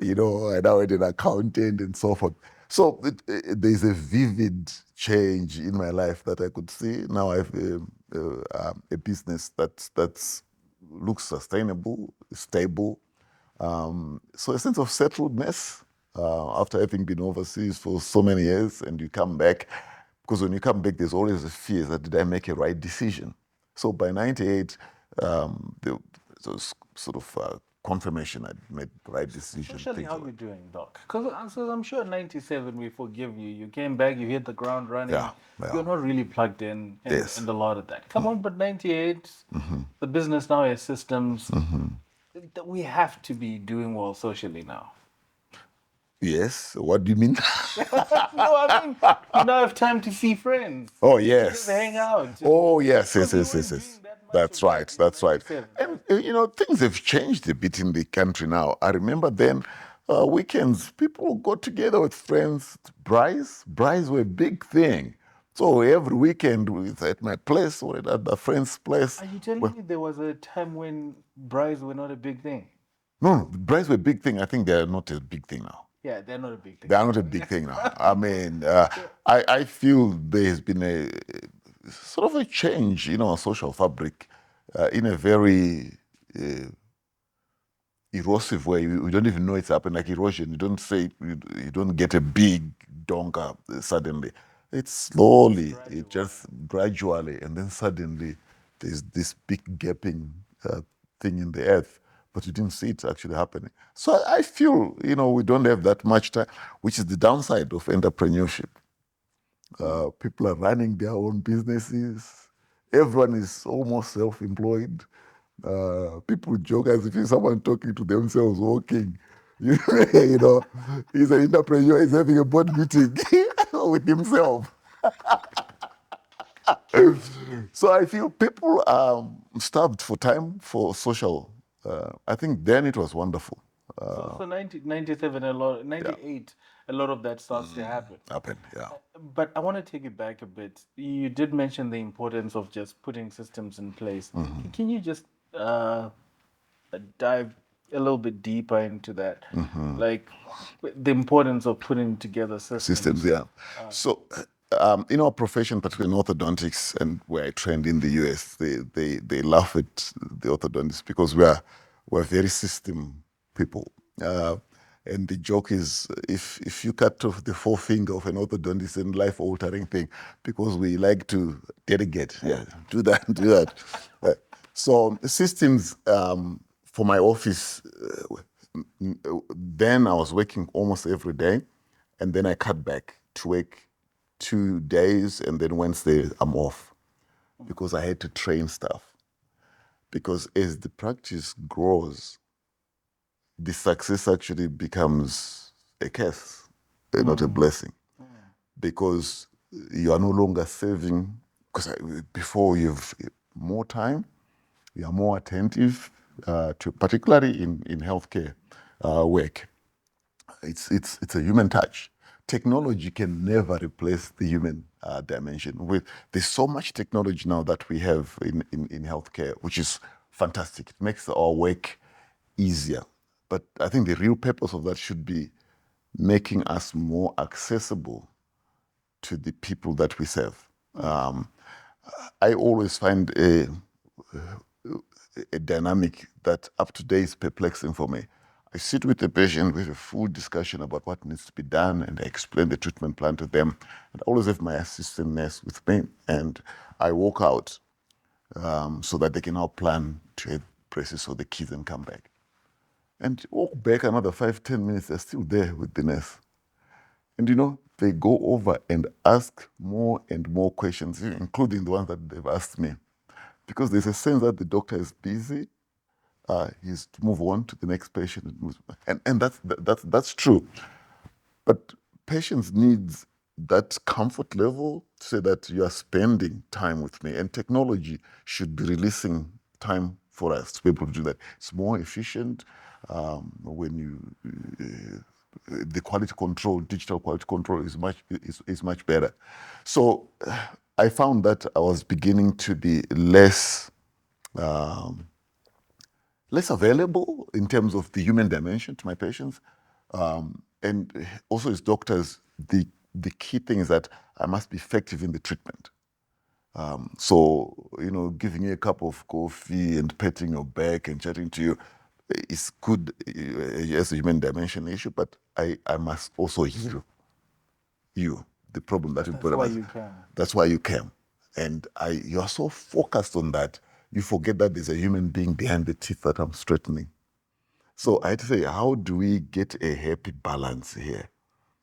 I now had an accountant and so forth. So there's a vivid change in my life that I could see. Now I have a business that's looks sustainable, stable. So a sense of settledness after having been overseas for so many years, and you come back, because when you come back, there's always a fear that did I make a right decision? So by 98, there was sort of confirmation I'd made the right decision. Socially, Things how like you doing, Doc? Because I'm sure 97 we forgive you. You came back, you hit the ground running. yeah, yeah, You're not really plugged in yes. and a lot of that. Come on, but 98, the business now has systems. We have to be doing well socially now. Yes, what do you mean? No, I mean, you now have time to see friends, Oh, to just hang yes. out. Oh, yes, yes, Because you yes, yes, weren't yes. doing that much That's of that right, in that's right. 97, And, right? things have changed a bit in the country now. I remember then, weekends, people got together with friends. Braais were a big thing. So every weekend, at my place or at a friend's place. Are you telling Well, me there was a time when brides were not a big thing? no, braais were a big thing. I think they're not a big thing now. Yeah, they're not a big thing They are not a now. big thing now. I mean, I feel there has been a sort of a change, social fabric in a very erosive way. You don't even know it's happened, like erosion. You don't say, you don't get a big donker suddenly. It's slowly, it just gradually, and then suddenly there's this big gaping thing in the earth, but you didn't see it actually happening. So I feel, we don't have that much time, which is the downside of entrepreneurship. People are running their own businesses. Everyone is almost self-employed. People joke as if it's someone talking to themselves walking. You know, he's an entrepreneur. He's having a board meeting with himself. So I feel people are starved for time for social. I think then it was wonderful. So 97, a lot, Yeah, 98, a lot of that starts to happen. happened. Yeah. But I want to take it back a bit. You did mention the importance of just putting systems in place. Can you just uh, dive a little bit deeper into that? Like the importance of putting together Systems, systems. yeah. So, in our profession, particularly in orthodontics, and where I trained in the US, they laugh at the orthodontists because we're very system people. And the joke is, if you cut off the forefinger of an orthodontist, and life-altering thing, because we like to delegate, yeah, do that, do that. So systems for my office. Then I was working almost every day, and then I cut back to work 2 days, and then Wednesday I'm off because I had to train staff. Because as the practice grows, the success actually becomes a curse, not a blessing, because you are no longer serving. Because before you've more time, you are more attentive to, particularly in healthcare work. It's a human touch. Technology can never replace the human dimension. There's so much technology now that we have in healthcare, which is fantastic. It makes our work easier. But I think the real purpose of that should be making us more accessible to the people that we serve. I always find a dynamic that up to date is perplexing for me. I sit with the patient with a full discussion about what needs to be done, and I explain the treatment plan to them. And I always have my assistant nurse with me, and I walk out so that they can now plan to have braces for the kids and come back. And walk back another 5-10 minutes, they're still there with the nurse. And they go over and ask more and more questions, including the ones that they've asked me. Because there's a sense that the doctor is busy, he's to move on to the next patient, and that's true. But patients need that comfort level to say that you are spending time with me, and technology should be releasing time for us to be able to do that. It's more efficient when the quality control, digital quality control is much better. So I found that I was beginning to be less available in terms of the human dimension to my patients. And also as doctors, the key thing is that I must be effective in the treatment. So, giving you a cup of coffee and patting your back and chatting to you is good as a human dimension issue, but I must also heal you, the problem that you That's brought why about. you can. That's why you came. And you are so focused on that, you forget that there's a human being behind the teeth that I'm straightening. So I had to say, how do we get a happy balance here?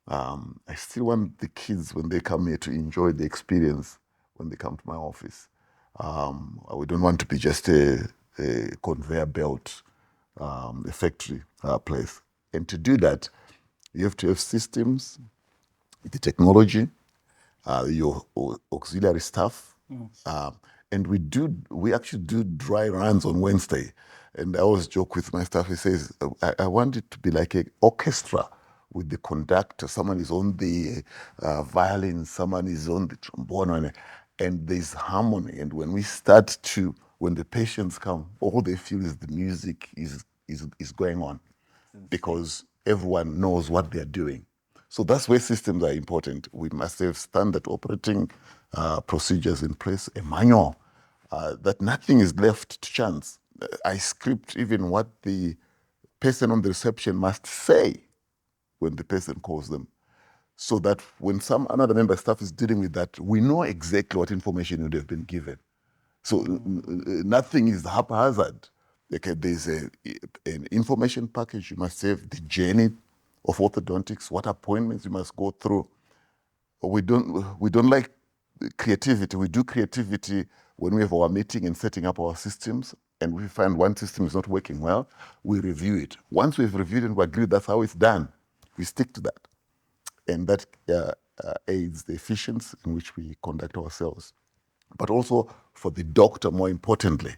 I still want the kids, when they come here, to enjoy the experience when they come to my office. We don't want to be just a conveyor belt, a factory place. And to do that, you have to have systems, the technology, your auxiliary staff. And we actually do dry runs on Wednesday. And I always joke with my staff, he says, I want it to be like an orchestra with the conductor. Someone is on the violin, someone is on the trombone, and there's harmony. And when when the patients come, all they feel is the music is going on because everyone knows what they're doing. So that's where systems are important. We must have standard operating procedures in place, a manual, that nothing is left to chance. I script even what the person on the reception must say when the person calls them, so that when another member of staff is dealing with that, we know exactly what information would have been given. So nothing is haphazard. Okay, there's an information package. You must have the journey of orthodontics, what appointments you must go through. We don't like creativity. We do creativity when we have our meeting and setting up our systems, And we find one system is not working well, we review it. Once we've reviewed and we agree that's how it's done, we stick to that. And that aids the efficiency in which we conduct ourselves. But also for the doctor, more importantly,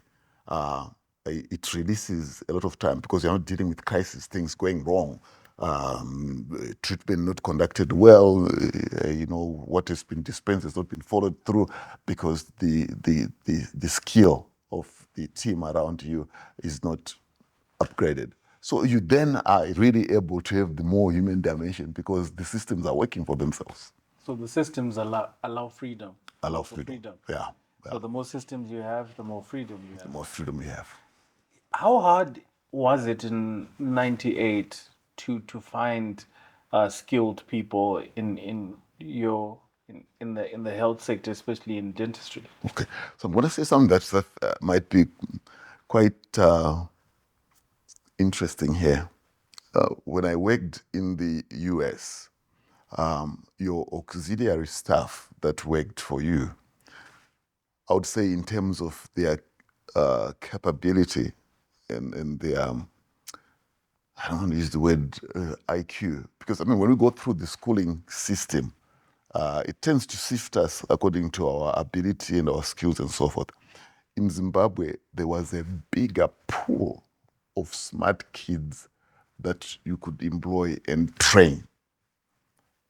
it releases a lot of time because you're not dealing with crisis, things going wrong, treatment not conducted well, what has been dispensed has not been followed through because the skill of the team around you is not upgraded. So you then are really able to have the more human dimension because the systems are working for themselves. So the systems allow freedom. Allow freedom. Yeah. So the more systems you have, the more freedom you The have. more freedom you have. How hard was it in '98 to find skilled people in the health sector, especially in dentistry? Okay, so I'm going to say something that might be quite interesting here. When I worked in the US, your auxiliary staff that worked for you, I would say in terms of their capability and their, I don't want to use the word IQ, because I mean, when we go through the schooling system, it tends to sift us according to our ability and our skills and so forth. In Zimbabwe, there was a bigger pool of smart kids that you could employ and train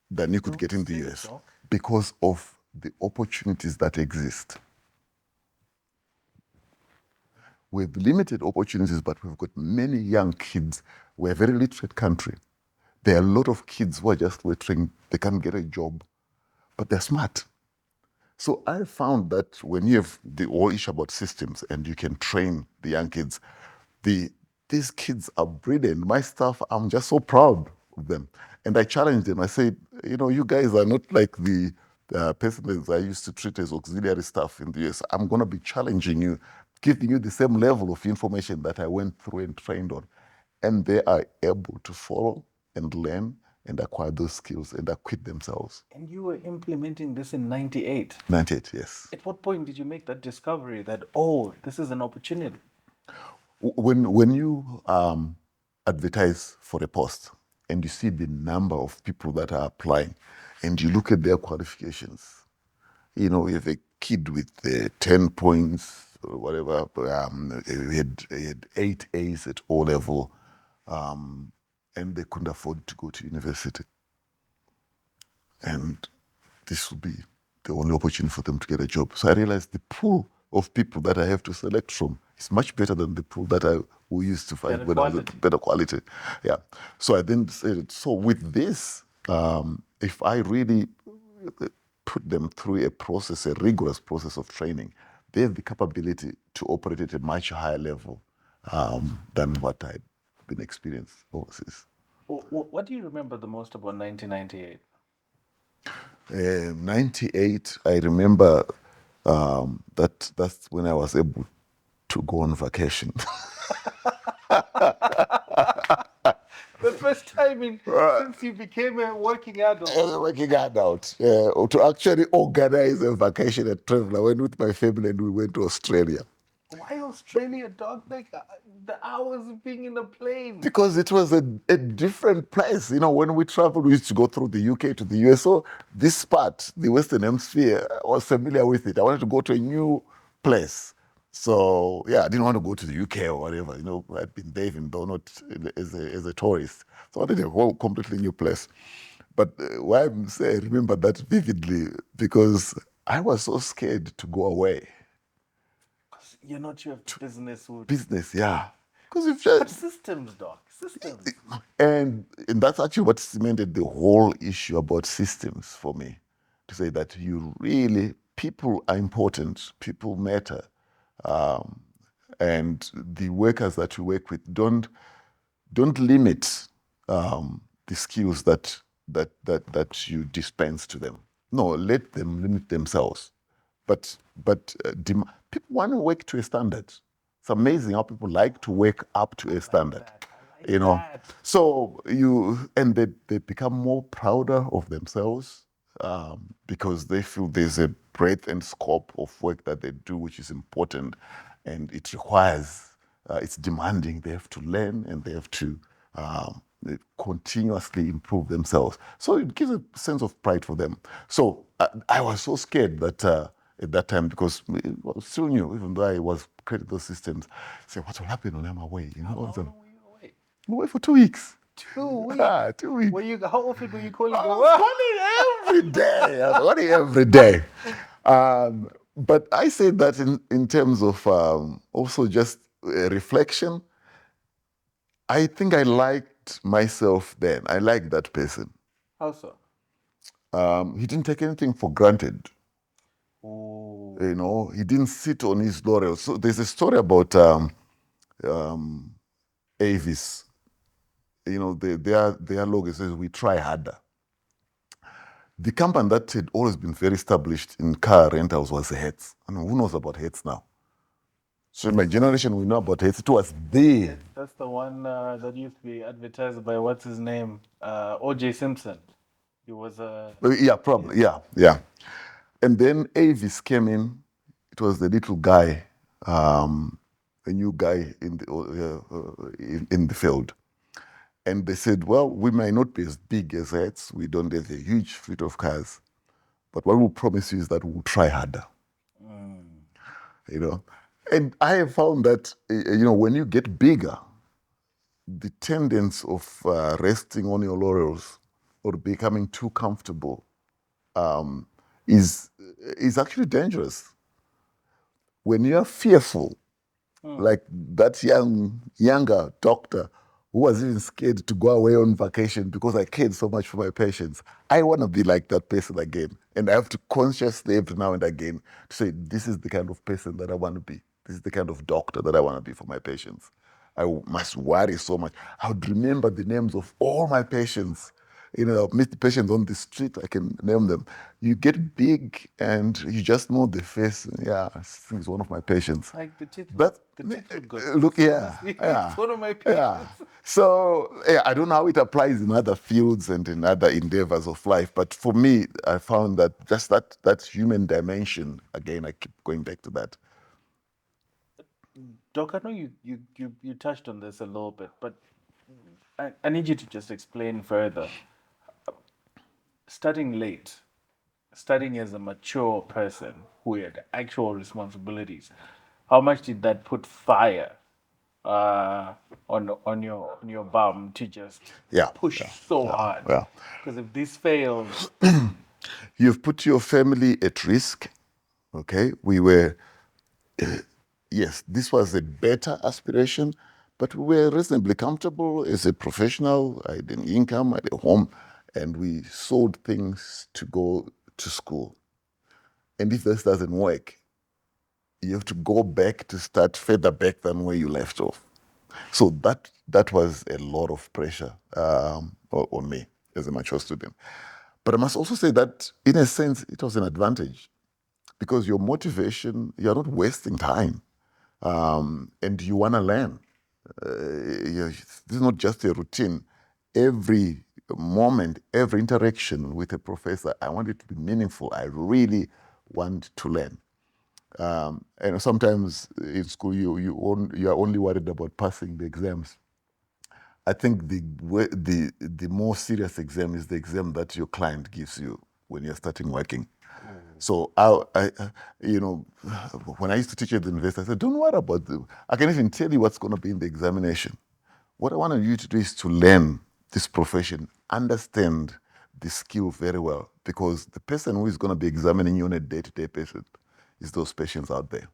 than you could get in the US because of the opportunities that exist. We have limited opportunities, but we've got many young kids. We're a very literate country. There are a lot of kids who are just waiting, they can't get a job, but they're smart. So I found that when you have the whole issue about systems and you can train the young kids, these kids are brilliant. My staff, I'm just so proud of them. And I challenged them. I said, you guys are not like the persons I used to treat as auxiliary staff in the US. I'm going to be challenging you, giving you the same level of information that I went through and trained on. And they are able to follow and learn and acquire those skills and acquit themselves. And you were implementing this in '98. 98, yes. At what point did you make that discovery that, oh, this is an opportunity? When you advertise for a post and you see the number of people that are applying and you look at their qualifications, you have a kid with 10 points or whatever, he had 8 A's at O level, and they couldn't afford to go to university. And this will be the only opportunity for them to get a job. So I realized the pool of people that I have to select from is much better than the pool that we used to find when I was at better quality. Yeah. So I then said, so with this, if I really put them through a rigorous process of training, they have the capability to operate at a much higher level than what I'd been experienced overseas. What do you remember the most about 1998? 98, I remember that's when I was able to go on vacation. The first time since you became a working adult. As a working adult, to actually organize a vacation and travel. I went with my family and we went to Australia. Why Australia, dog? Like the hours of being in a plane. Because it was a different place. When we traveled, we used to go through the UK to the US. So this part, the Western Hemisphere, I was familiar with it. I wanted to go to a new place. So, yeah, I didn't want to go to the UK or whatever. I'd been there even though not as a tourist. So I wanted a whole completely new place. But why I'm saying I remember that vividly, because I was so scared to go away. You're not your business. Business, yeah. But systems, doc. Systems. And that's actually what cemented the whole issue about systems for me. To say that people are important, people matter. And the workers that you work with don't limit the skills that you dispense to them. No, let them limit themselves. But people want to work to a standard. It's amazing how people like to work up to a standard. So they become more prouder of themselves because they feel there's a breadth and scope of work that they do, which is important. and it requires, it's demanding. They have to learn and they have to continuously improve themselves. So it gives a sense of pride for them. So I was so scared that at that time, because I still new, even though I was creating those systems, say, what will happen when I'm away? You know, How long were you away? away for 2 weeks. 2 weeks. Ah, 2 weeks. How often were you calling? I was calling every day. I was calling every day. But I say that in terms of also just reflection. I think I liked myself then. I liked that person. How so? He didn't take anything for granted. Oh. You know, he didn't sit on his laurels. So there's a story about Avis. You know, their logo says, "We try harder." The company that had always been very established in car rentals was Hertz. I mean, who knows about Hertz now? So in my generation, we know about Hertz. It was there. That's the one that used to be advertised by what's his name? O.J. Simpson. He was a. Yeah, probably. Yeah. And then Avis came in. It was the little guy, a new guy in the field. And they said, well, we might not be as big as Hertz. We don't have a huge fleet of cars. But what we'll promise you is that we'll try harder. You know? And I have found that, when you get bigger, the tendency of resting on your laurels or becoming too comfortable is actually dangerous. When you are fearful, like that younger doctor who was even scared to go away on vacation because I cared so much for my patients. I want to be like that person again. And I have to consciously every now and again to say, this is the kind of person that I want to be. This is the kind of doctor that I want to be for my patients. I must worry so much. I would remember the names of all my patients. I'll meet the patients on the street, I can name them. You get big and you just know the face. Yeah, I think it's one of my patients. Like the teeth. But The teeth look good. look, yeah. It's one of my patients. Yeah. So I don't know how it applies in other fields and in other endeavors of life. But for me, I found that just that human dimension, again, I keep going back to that. Doc, I know you touched on this a little bit, but I need you to just explain further. Studying late, studying as a mature person who had actual responsibilities, how much did that put fire on your bum to just push so hard? Yeah. Because if this fails, You've put your family at risk. Okay. We were, yes, this was a better aspiration, but we were reasonably comfortable as a professional. I had an income, I had a home, and we sold things to go to school. And if this doesn't work, you have to go back to start further back than where you left off. So that was a lot of pressure on me as a mature student. But I must also say that, in a sense, it was an advantage because your motivation, you're not wasting time, and you want to learn. This is not just a routine. Every moment, every interaction with a professor, I want it to be meaningful. I really want to learn. And sometimes in school, you are only worried about passing the exams. I think the more serious exam is the exam that your client gives you when you're starting working. So when I used to teach at the university, I said, don't worry about I can even tell you what's going to be in the examination. What I want you to do is to learn this profession, understand the skill very well, because the person who is going to be examining you on a day-to-day basis is those patients out there.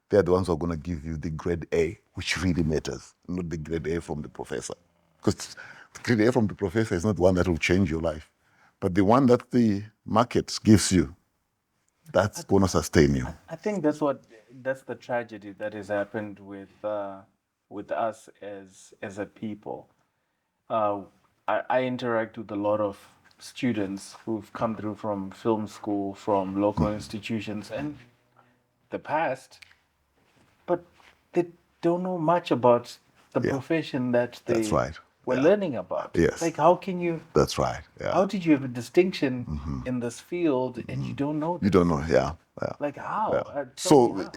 They're the ones who are going to give you the grade A, which really matters, not the grade A from the professor. Because the grade A from the professor is not the one that will change your life. But the one that the market gives you, that's going to sustain you. I think that's the tragedy that has happened with us as a people. Uh, I interact with a lot of students who've come through from film school, from local institutions, and the past, but they don't know much about the Yeah. profession that That's right. were learning about. Yes. Like, how can you? That's right. Yeah. How did you have a distinction in this field and you don't know You this? don't know. Yeah. Yeah. Like how? Yeah. Tell me So how.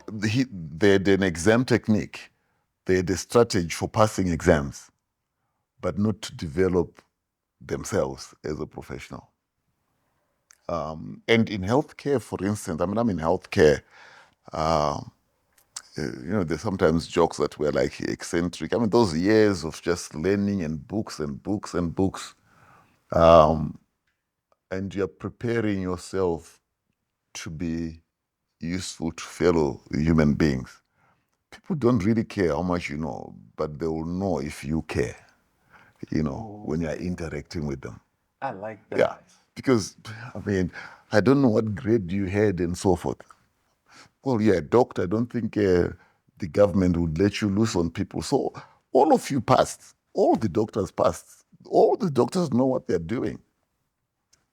they had an exam technique. They had a strategy for passing exams, but not to develop themselves as a professional. And in healthcare, for instance, I mean, I'm in healthcare. There's sometimes jokes that we're like eccentric. I mean, those years of just learning and books and books and books, and you're preparing yourself to be useful to fellow human beings. People don't really care how much you know, but they will know if you care, when you're interacting with them. I like that. Yeah. Because, I mean, I don't know what grade you had and so forth. Well, you're a doctor. I don't think the government would let you loose on people. So all of you passed. All the doctors passed. All the doctors know what they're doing.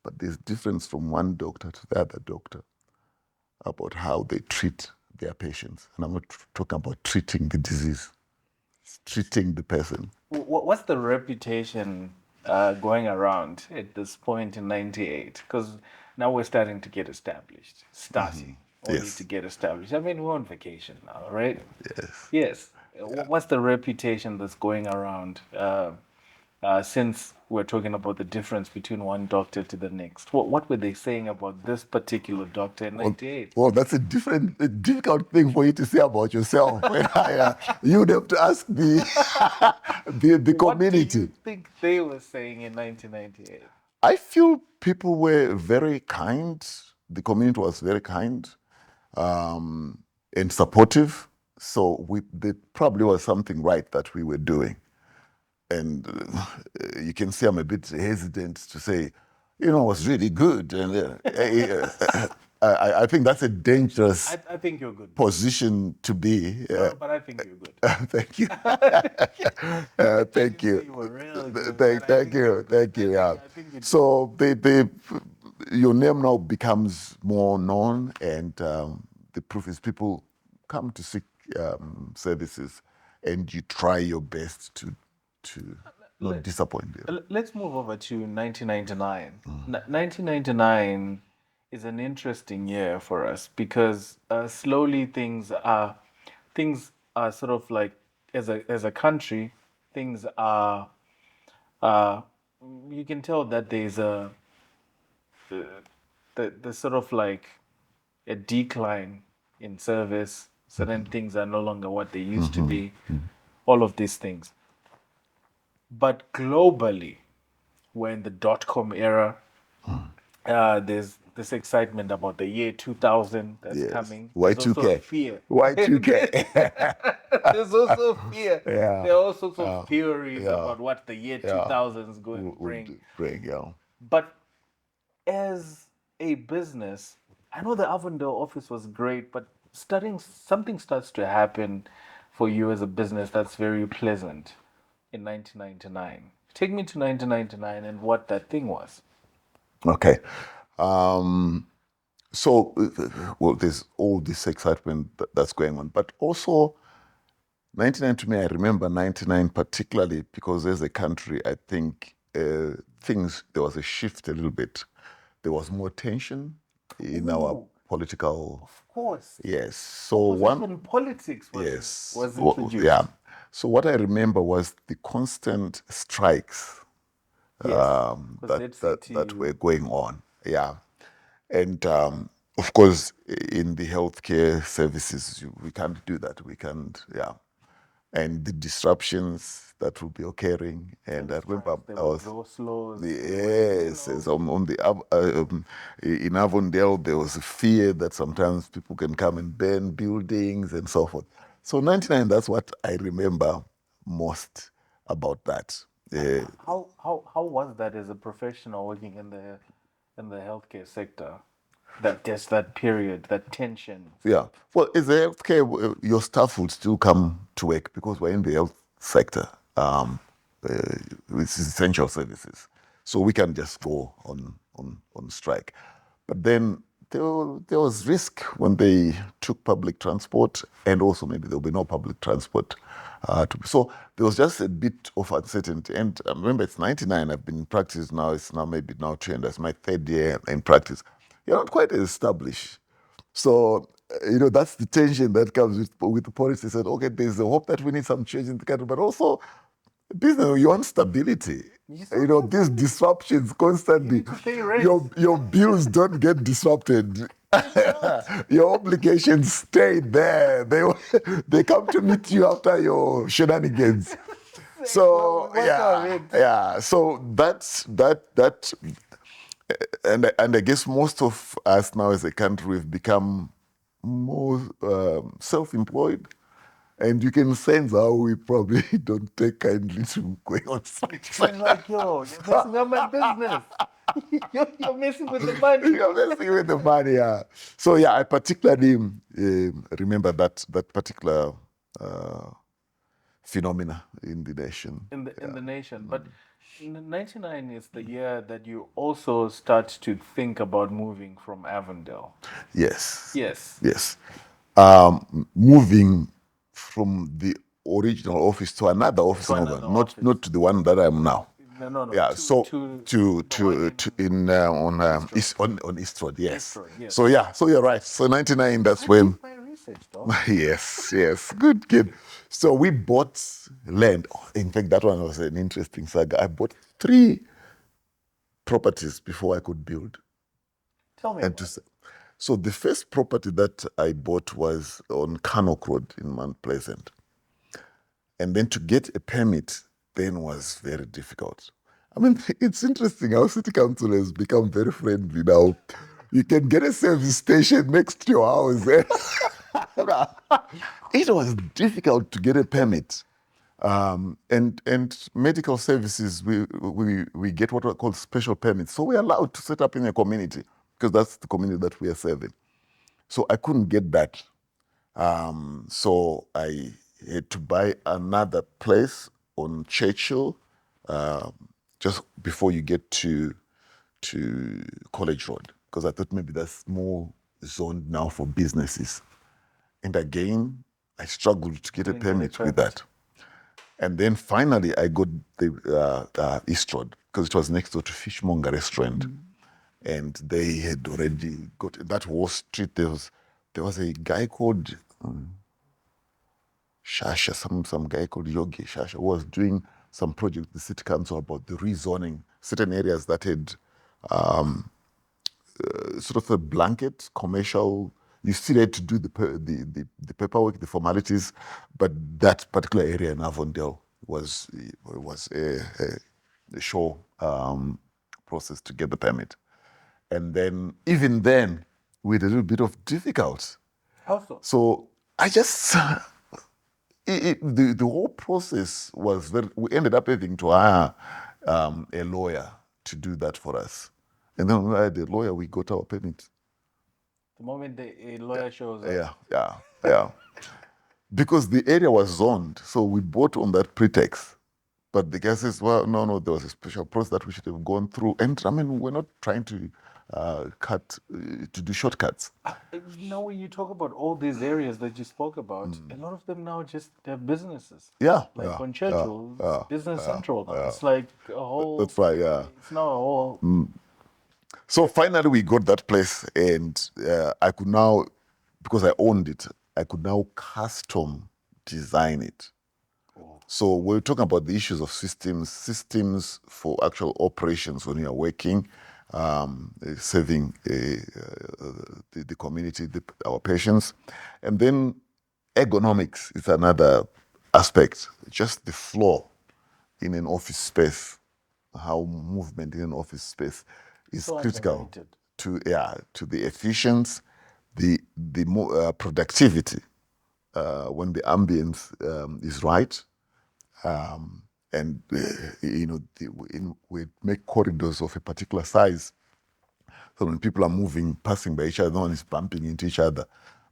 But there's difference from one doctor to the other doctor about how they treat their patients. And I'm not talking about treating the disease, it's treating the person. What's the reputation going around at this point in '98? Because now we're starting to get established. Starting. Only Yes. to get established. I mean, we're on vacation now, right? Yes. Yes. What's the reputation that's going around since we're talking about the difference between one doctor to the next? What were they saying about this particular doctor in '98? Well, that's a difficult thing for you to say about yourself. You'd have to ask the community. What do you think they were saying in 1998? I feel people were very kind. The community was very kind and supportive. So there probably was something right that we were doing. And you can see I'm a bit hesitant to say, it was really good. And I think that's a dangerous I think you're good. position to be. But I think you're good. Thank you. Thank you. You were really good. Thank you. Yeah. So your name now becomes more known, and the proof is people come to seek services, and you try your best to not disappoint them. Let's move over to 1999. 1999 is an interesting year for us because slowly things are sort of like as a country, things are uh, you can tell that there's the sort of like a decline in service. Certain things are no longer what they used to be. All of these things. But globally, we're in the dot-com era. There's this excitement about the year 2000 that's Yes. coming. Y2K. There's also fear. Y2K. There's also fear. Yeah. There are all sorts of theories about what the year 2000 is going to bring. Yeah. But as a business, I know the Avondale office was great, but something starts to happen for you as a business that's very pleasant in 1999. Take me to 1999 and what that thing was. Okay. So, well, there's all this excitement that's going on, but also 99 to me, I remember 99 particularly because as a country, I think there was a shift a little bit. There was more tension in our political. Of course. Yes. So Opposition politics was introduced. Yeah. So what I remember was the constant strikes that were going on. Yeah. And of course, in the healthcare services, we can't do that. We can't, yeah. And the disruptions that will be occurring. And I remember I was, yes, in Avondale, there was a fear that sometimes people can come and burn buildings and so forth. So 99, that's what I remember most about that. How was that as a professional working in the healthcare sector? That period, that tension. Yeah. Well, as a healthcare, your staff would still come to work because we're in the health sector. It's essential services. So we can just go on strike. But then there was risk when they took public transport, and also maybe there'll be no public transport. So there was just a bit of uncertainty. And remember, it's 99. I've been in practice now. It's now maybe now 2 years. That's my 3rd year in practice. You're not quite established. So, that's the tension that comes with the policy. Said, okay, there's a hope that we need some change in the country, but also business, you want stability. These disruptions constantly. Your bills don't get disrupted. Your obligations stay there. They come to meet you after your shenanigans. So yeah. So that, and I guess most of us now as a country we've become more self-employed. And you can sense how we probably don't take kindly to going on strike. It's like, yo, you're messing up my business. You're messing with the money. You're messing with the money, yeah. So yeah, I particularly remember that particular phenomena in the nation. In the nation. But 99 is the year that you also start to think about moving from Avondale. Yes. Yes. Moving from the original office to another office, office. not to the one that I'm now. No. Yeah. On East Road. Yes. East Road, yes. So yeah. So you're right. So 99. That's when. My research, though. Yes. Good kid. So we bought land. In fact, that one was an interesting saga. I bought 3 properties before I could build. Tell me. So the first property that I bought was on Cannock Road in Mount Pleasant. And then to get a permit then was very difficult. I mean, it's interesting how city council has become very friendly now. You can get a service station next to your house. It was difficult to get a permit. And medical services, we get what are called special permits. So we're allowed to set up in a community because that's the community that we are serving. So I couldn't get that. So I had to buy another place on Churchill, just before you get to College Road, because I thought maybe that's more zoned now for businesses. And again, I struggled to get a permit with that. And then finally, I got the East Road because it was next door to Fishmonger Restaurant. And they had already got that whole street. There was a guy called Shasha, some guy called Yogi Shasha, who was doing some project with the city council about the rezoning certain areas that had sort of a blanket commercial. You still had to do the paperwork, the formalities, but that particular area in Avondale was a show process to get the permit. And then, even then, we had a little bit of difficult. How so? So I just, the whole process was we ended up having to hire a lawyer to do that for us. And then when we hired the lawyer, we got our permit. The moment a lawyer shows up. Yeah. Because the area was zoned, so we bought on that pretext. But the guy says, well, no, there was a special process that we should have gone through. And I mean, we're not trying to to do shortcuts. Now, when you talk about all these areas that you spoke about, a lot of them now just have businesses. Like on Churchill, Business Central now. It's like a whole. That's right, yeah. It's now a whole. So finally, we got that place, and I could now, because I owned it, I could now custom design it. So we're talking about the issues of systems for actual operations when you are working, serving the community, our patients. And then ergonomics is another aspect, just the flow in an office space, how movement in an office space is So critical underrated. to the efficiency, the more productivity when the ambience is right. And we make corridors of a particular size, so when people are passing by each other, no one is bumping into each other,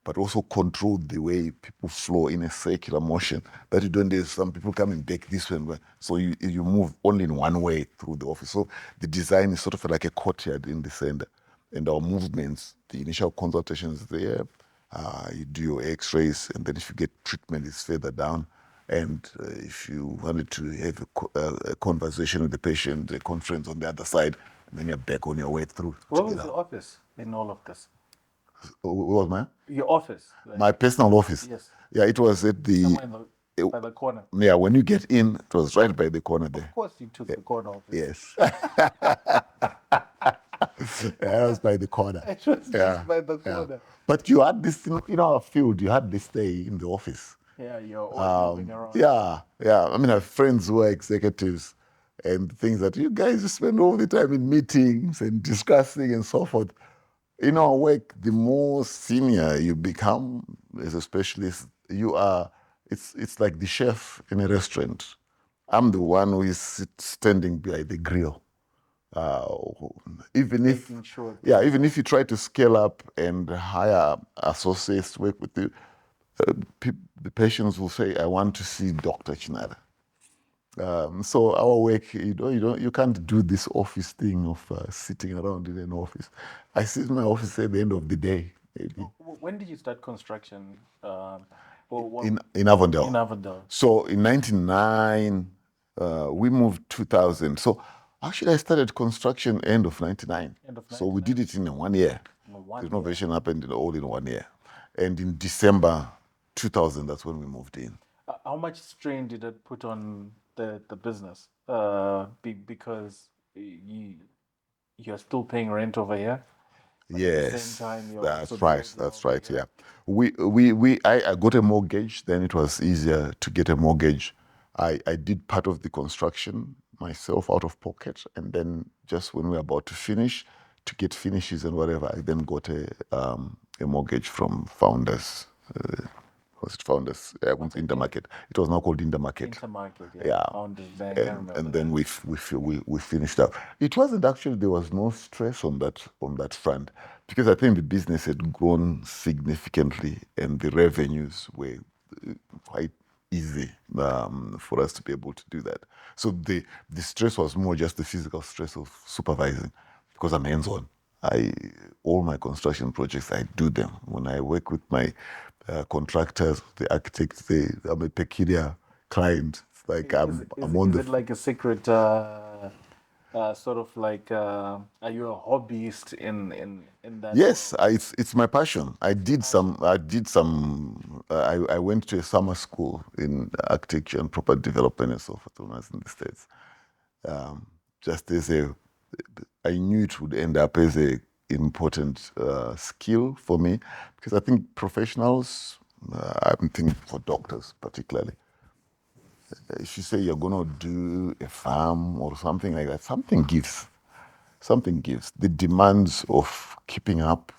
but also control the way people flow in a circular motion, that you don't have some people coming back this way, so you move only in one way through the office. So the design is sort of like a courtyard in the center, and our movements. The initial consultation is there. You do your X-rays, and then if you get treatment, it's further down. And if you wanted to have a conversation with the patient, a conference on the other side, and then you're back on your way through. What was your office in all of this? What was my? Your office? Like, My personal office. yes. Yeah, it was at the. Somewhere by the corner. Yeah, when you get in, it was right by the corner there. Of course, you took the corner office. Yes. Yeah, it was by the corner. It was just by the corner. But you had this, in our field, you had this day in the office. Yeah, you're always moving around. Yeah. I mean, I have friends who are executives and things that you guys spend all the time in meetings and discussing and so forth. In our work, the more senior you become as a specialist, you are, it's like the chef in a restaurant. I'm the one who is standing behind the grill. Even if you try to scale up and hire associates to work with you, the patients will say, "I want to see Dr. Chinhara." So our work, you can't do this office thing of sitting around in an office. I sit in my office at the end of the day. Maybe. When did you start construction? In Avondale. In Avondale. So in 1999, we moved 2000. So actually, I started construction end of 99. So we did it in 1 year. The renovation happened all in 1 year. And in December 2000, that's when we moved in. How much strain did it put on the business? Because you're still paying rent over here? Yes, at the same time, that's right. That's right. Yeah, I got a mortgage. Then it was easier to get a mortgage. I did part of the construction myself out of pocket, and then just when we were about to finish, to get finishes and whatever, I then got a mortgage from Founders. Was it Founders? Intermarket. It was now called Intermarket. Intermarket, Yeah. Founders Bank. And then we finished up. It wasn't actually, there was no stress on that front, because I think the business had grown significantly and the revenues were quite easy for us to be able to do that. So the stress was more just the physical stress of supervising, because I'm hands-on. All my construction projects, I do them. When I work with my contractors, the architects, I'm a peculiar client. It's like I'm on the. Is it like a secret, sort of like, are you a hobbyist in that? Yes, it's my passion. I went to a summer school in architecture and property development and so forth when I was in the States. Just as I knew it would end up as a important skill for me, because I think professionals, I'm thinking for doctors particularly, if you say you're going to do a farm or something like that, something gives. The demands of keeping up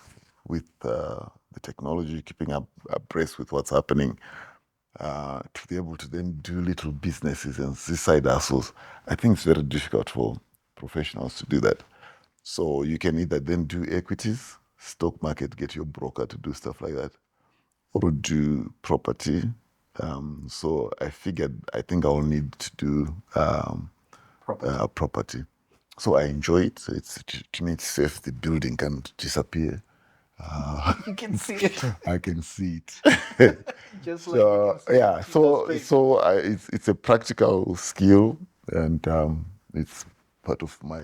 with the technology, keeping up abreast with what's happening, to be able to then do little businesses and see side hustles, I think it's very difficult for professionals to do that. So you can either then do equities, stock market, get your broker to do stuff like that, or do property. So I figured I think I'll need to do property. So I enjoy it. To me, it's safe. The building can disappear. You can see it. I can see it. Just so like yeah. So it's a practical skill, and it's part of my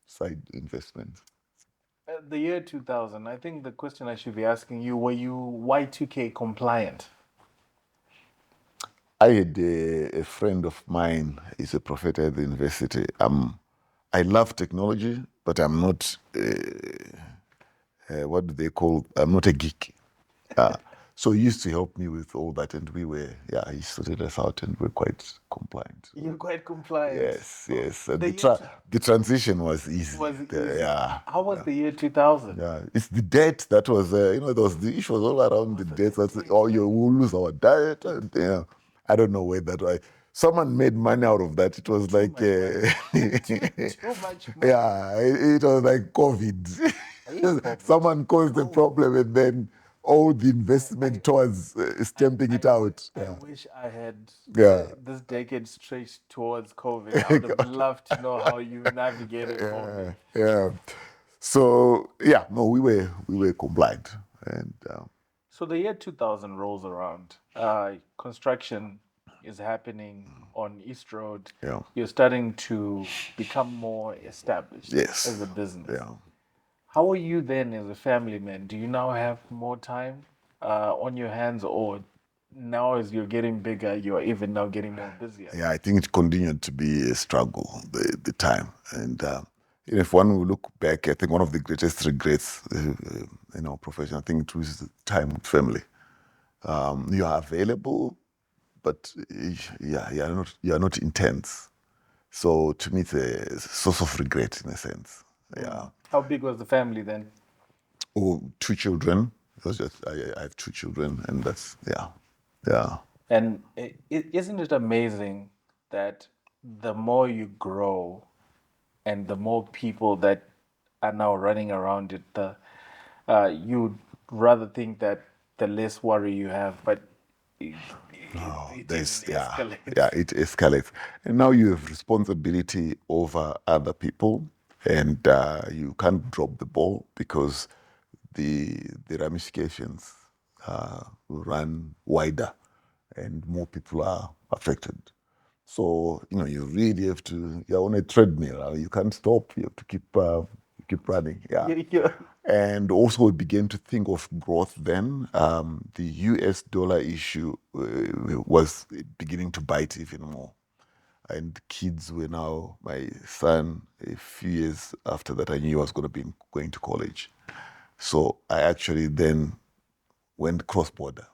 side investment. The year 2000, I think the question I should be asking you, were you Y2K compliant? I had a friend of mine, he's a professor at the university. I love technology, but I'm not, what do they call, I'm not a geek. So he used to help me with all that, and he sorted us out, and we're quite compliant. You're quite compliant. Yes. And the transition was easy. Yeah. How was the year 2000? Yeah, it's the debt that was, there was the issues all around the debt. That's, you will lose our diet. And, I don't know where that was. Someone made money out of that. It was like, too much money. Yeah, it was like COVID. Someone caused the problem, and then all the investment towards stamping it out. I wish I had this decade stretched towards COVID. I would have loved to know how you navigated COVID. Yeah. So yeah, no, we were compliant, and So the year 2000 rolls around. Construction is happening on East Road. yeah, You're starting to become more established as a yes, business. yeah. How are you then as a family man? Do you now have more time on your hands, or now as you're getting bigger, you're even now getting more busier? Yeah, I think it continued to be a struggle the time, and if one will look back, I think one of the greatest regrets in our profession, I think it was the time with family. You are available, but yeah, you are not intense. So to me, it's a source of regret in a sense. Yeah. How big was the family then? Oh, 2 children. It was just I have 2 children, and that's yeah. And isn't it amazing that the more you grow and the more people that are now running around it, you'd rather think that the less worry you have, but it even escalates. Yeah, it escalates, and now you have responsibility over other people, and you can't drop the ball because the ramifications run wider, and more people are affected. So you really have to. You're on a treadmill. You can't stop. You have to keep running. Yeah. Yeah. And also we began to think of growth then. The US dollar issue was beginning to bite even more. And kids were now, my son, a few years after that, I knew he was going to be going to college. So I actually then went cross-border.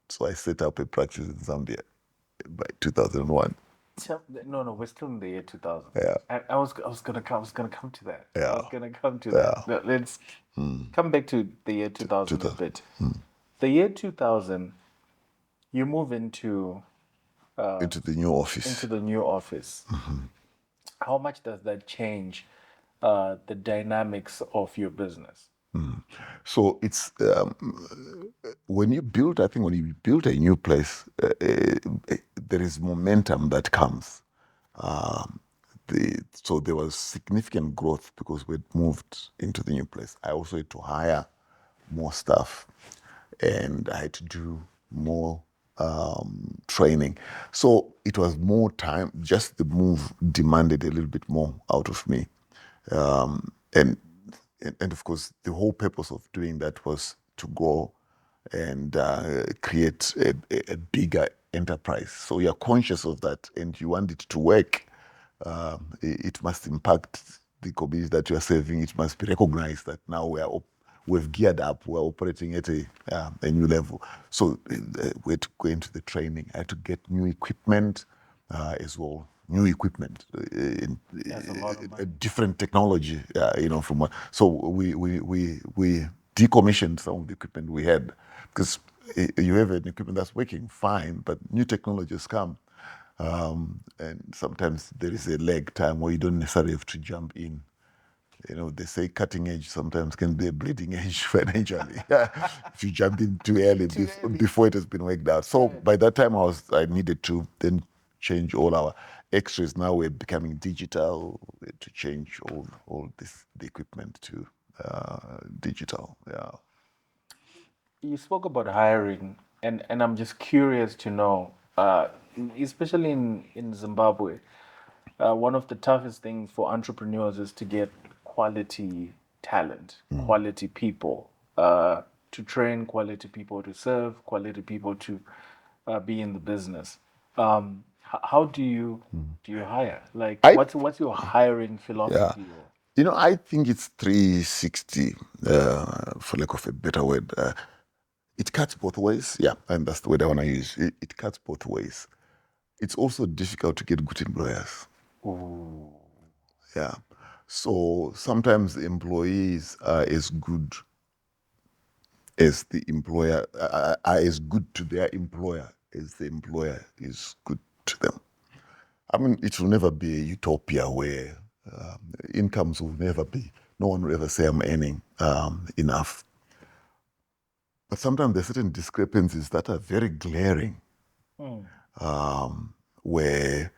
So I set up a practice in Zambia by 2001. No, we're still in the year 2000. Yeah. I was gonna come to that. I Yeah. was gonna come to Yeah. that. No, let's come back to the year 2000 a 2000. bit. The year 2000, you move into Into the new office. into the new office. How much does that change the dynamics of your business? So it's when you build, I think when you build a new place, there is momentum that comes. So there was significant growth because we'd moved into the new place. I also had to hire more staff, and I had to do more training. So it was more time. Just the move demanded a little bit more out of me, and of course the whole purpose of doing that was to grow and create a bigger enterprise. So you're conscious of that, and you want it to work. It must impact the community that you are serving. It must be recognized that now we've geared up. We're operating at a new level. So we had to go into the training. I had to get new equipment as well. New equipment, That's a lot of money. different technology. From what. So we decommissioned some of the equipment we had because you have an equipment that's working fine, but new technologies come. And sometimes there is a lag time where you don't necessarily have to jump in. They say cutting edge sometimes can be a bleeding edge financially. If you jump in too early, before it has been worked out. So by that time, I needed to then change all our X-rays. Now we're becoming digital. We had to change all the equipment to digital. Yeah. You spoke about hiring, and I'm just curious to know, especially in Zimbabwe, one of the toughest things for entrepreneurs is to get quality talent, quality people, to train, quality people to serve, quality people to be in the business. How do you hire? Like, I what's your hiring Yeah. philosophy? Or I think it's 360, for lack of a better word. It cuts both ways. Yeah, and that's the word I want to use. It cuts both ways. It's also difficult to get good employers. Ooh. Yeah. So sometimes employees are as good as the employer, are as good to their employer as the employer is good to them. I mean, it will never be a utopia where incomes will never be, no one will ever say I'm earning enough. But sometimes there are certain discrepancies that are very glaring, where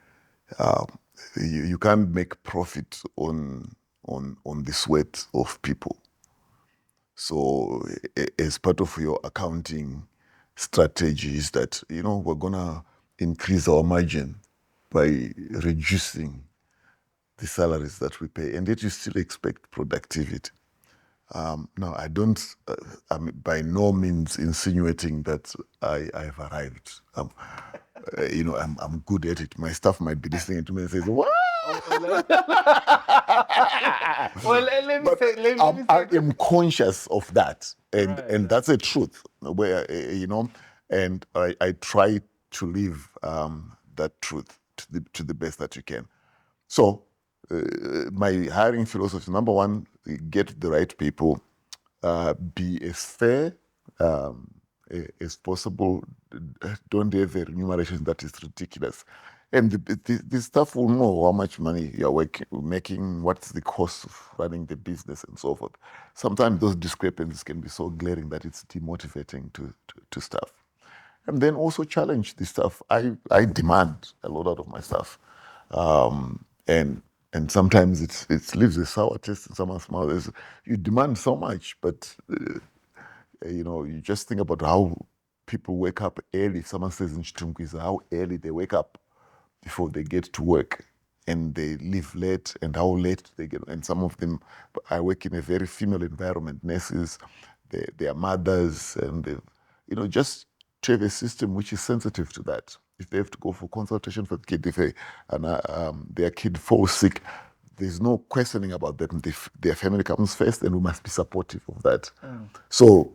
you can't make profit on on the sweat of people. So as part of your accounting strategies that, we're going to increase our margin by reducing the salaries that we pay, and yet you still expect productivity. No, I don't, I'm by no means insinuating that I've arrived. I'm good at it. My staff might be listening to me and say, what? Well, let me say, I am conscious of that, and Right. that's a truth. Where and I try to live that truth to the best that you can. So, my hiring philosophy: number one, get the right people, be as fair as possible. Don't have a remuneration that is ridiculous. And the staff will know how much money you're making, what's the cost of running the business, and so forth. Sometimes those discrepancies can be so glaring that it's demotivating to staff. And then also challenge the staff. I demand a lot out of my staff. And sometimes it leaves a sour taste in someone's mouth. You demand so much, but you just think about how people wake up early. Someone says in Chitungwiza how early they wake up before they get to work, and they leave late, and how late they get. And some of them, I work in a very female environment. Nurses, they are mothers, and just to have a system which is sensitive to that. If they have to go for consultation for the kid, if their kid falls sick, there's no questioning about that. If their family comes first, and we must be supportive of that. So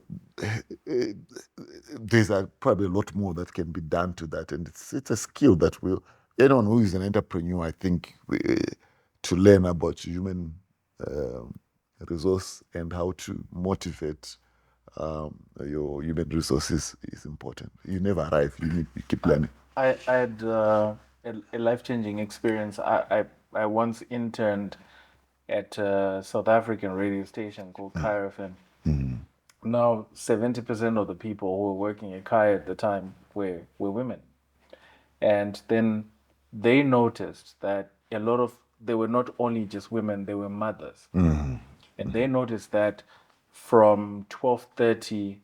there's probably a lot more that can be done to that, and it's a skill that anyone who is an entrepreneur, I think, to learn about human resource and how to motivate your human resources is important. You never arrive. You keep learning. I had a life-changing experience. I once interned at a South African radio station called Chirape. Now, 70% of the people who were working at Kai at the time were women. And then they noticed that they were not only just women, they were mothers. And they noticed that from 12:30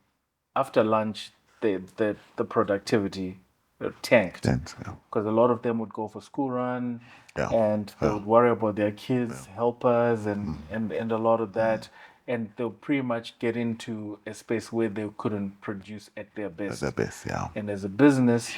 after lunch, the productivity tanked. Yeah. Because a lot of them would go for school run, Yeah. and they would worry about their kids, helpers, and a lot of that. And they'll pretty much get into a space where they couldn't produce at their best. The best, yeah. And as a business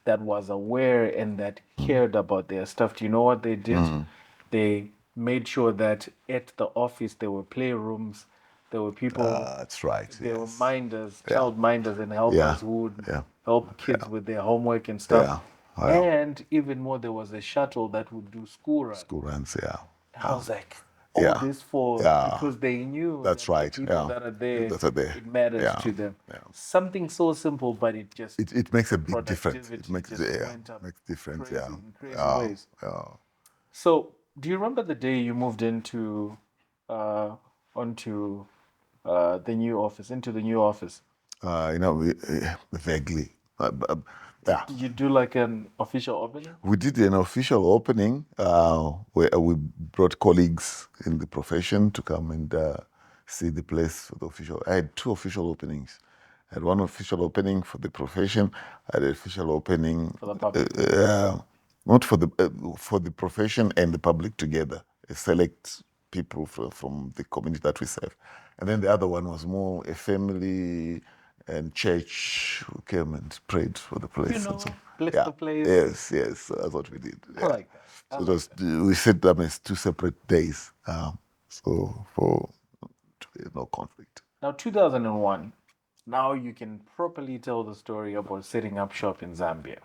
that was aware and that cared about their stuff, do you know what they did? They made sure that at the office there were playrooms, there were people, That's right. there were Yes. minders, child minders and helpers Yeah. who would Yeah. help kids with their homework and stuff. Yeah. Oh, yeah. And even more, there was a shuttle that would do school runs. School runs, yeah. I was like, all Yeah. this for Yeah. because they knew That's that right. the people Yeah. that are there, That are there. it matters Yeah. to them. Yeah. Something so simple, but it just It makes a big difference. It productivity makes just went up makes difference. crazy, Yeah. in crazy Yeah. ways. Yeah. So, do you remember the day you moved into onto the new office, into the new office? Vaguely. Yeah. Did you do like an official opening? We did an official opening where we brought colleagues in the profession to come and see the place for the official. I had two official openings. I had one official opening for the profession. I had an official opening For the public. not for the profession and the public together. Select people from the community that we serve. And then the other one was more a family and church who came and prayed for the place. You know, and so, bless yeah. the place. Yes, that's what we did. I like that. So we set them as two separate days. So for no conflict. Now, 2001, now you can properly tell the story about setting up shop in Zambia.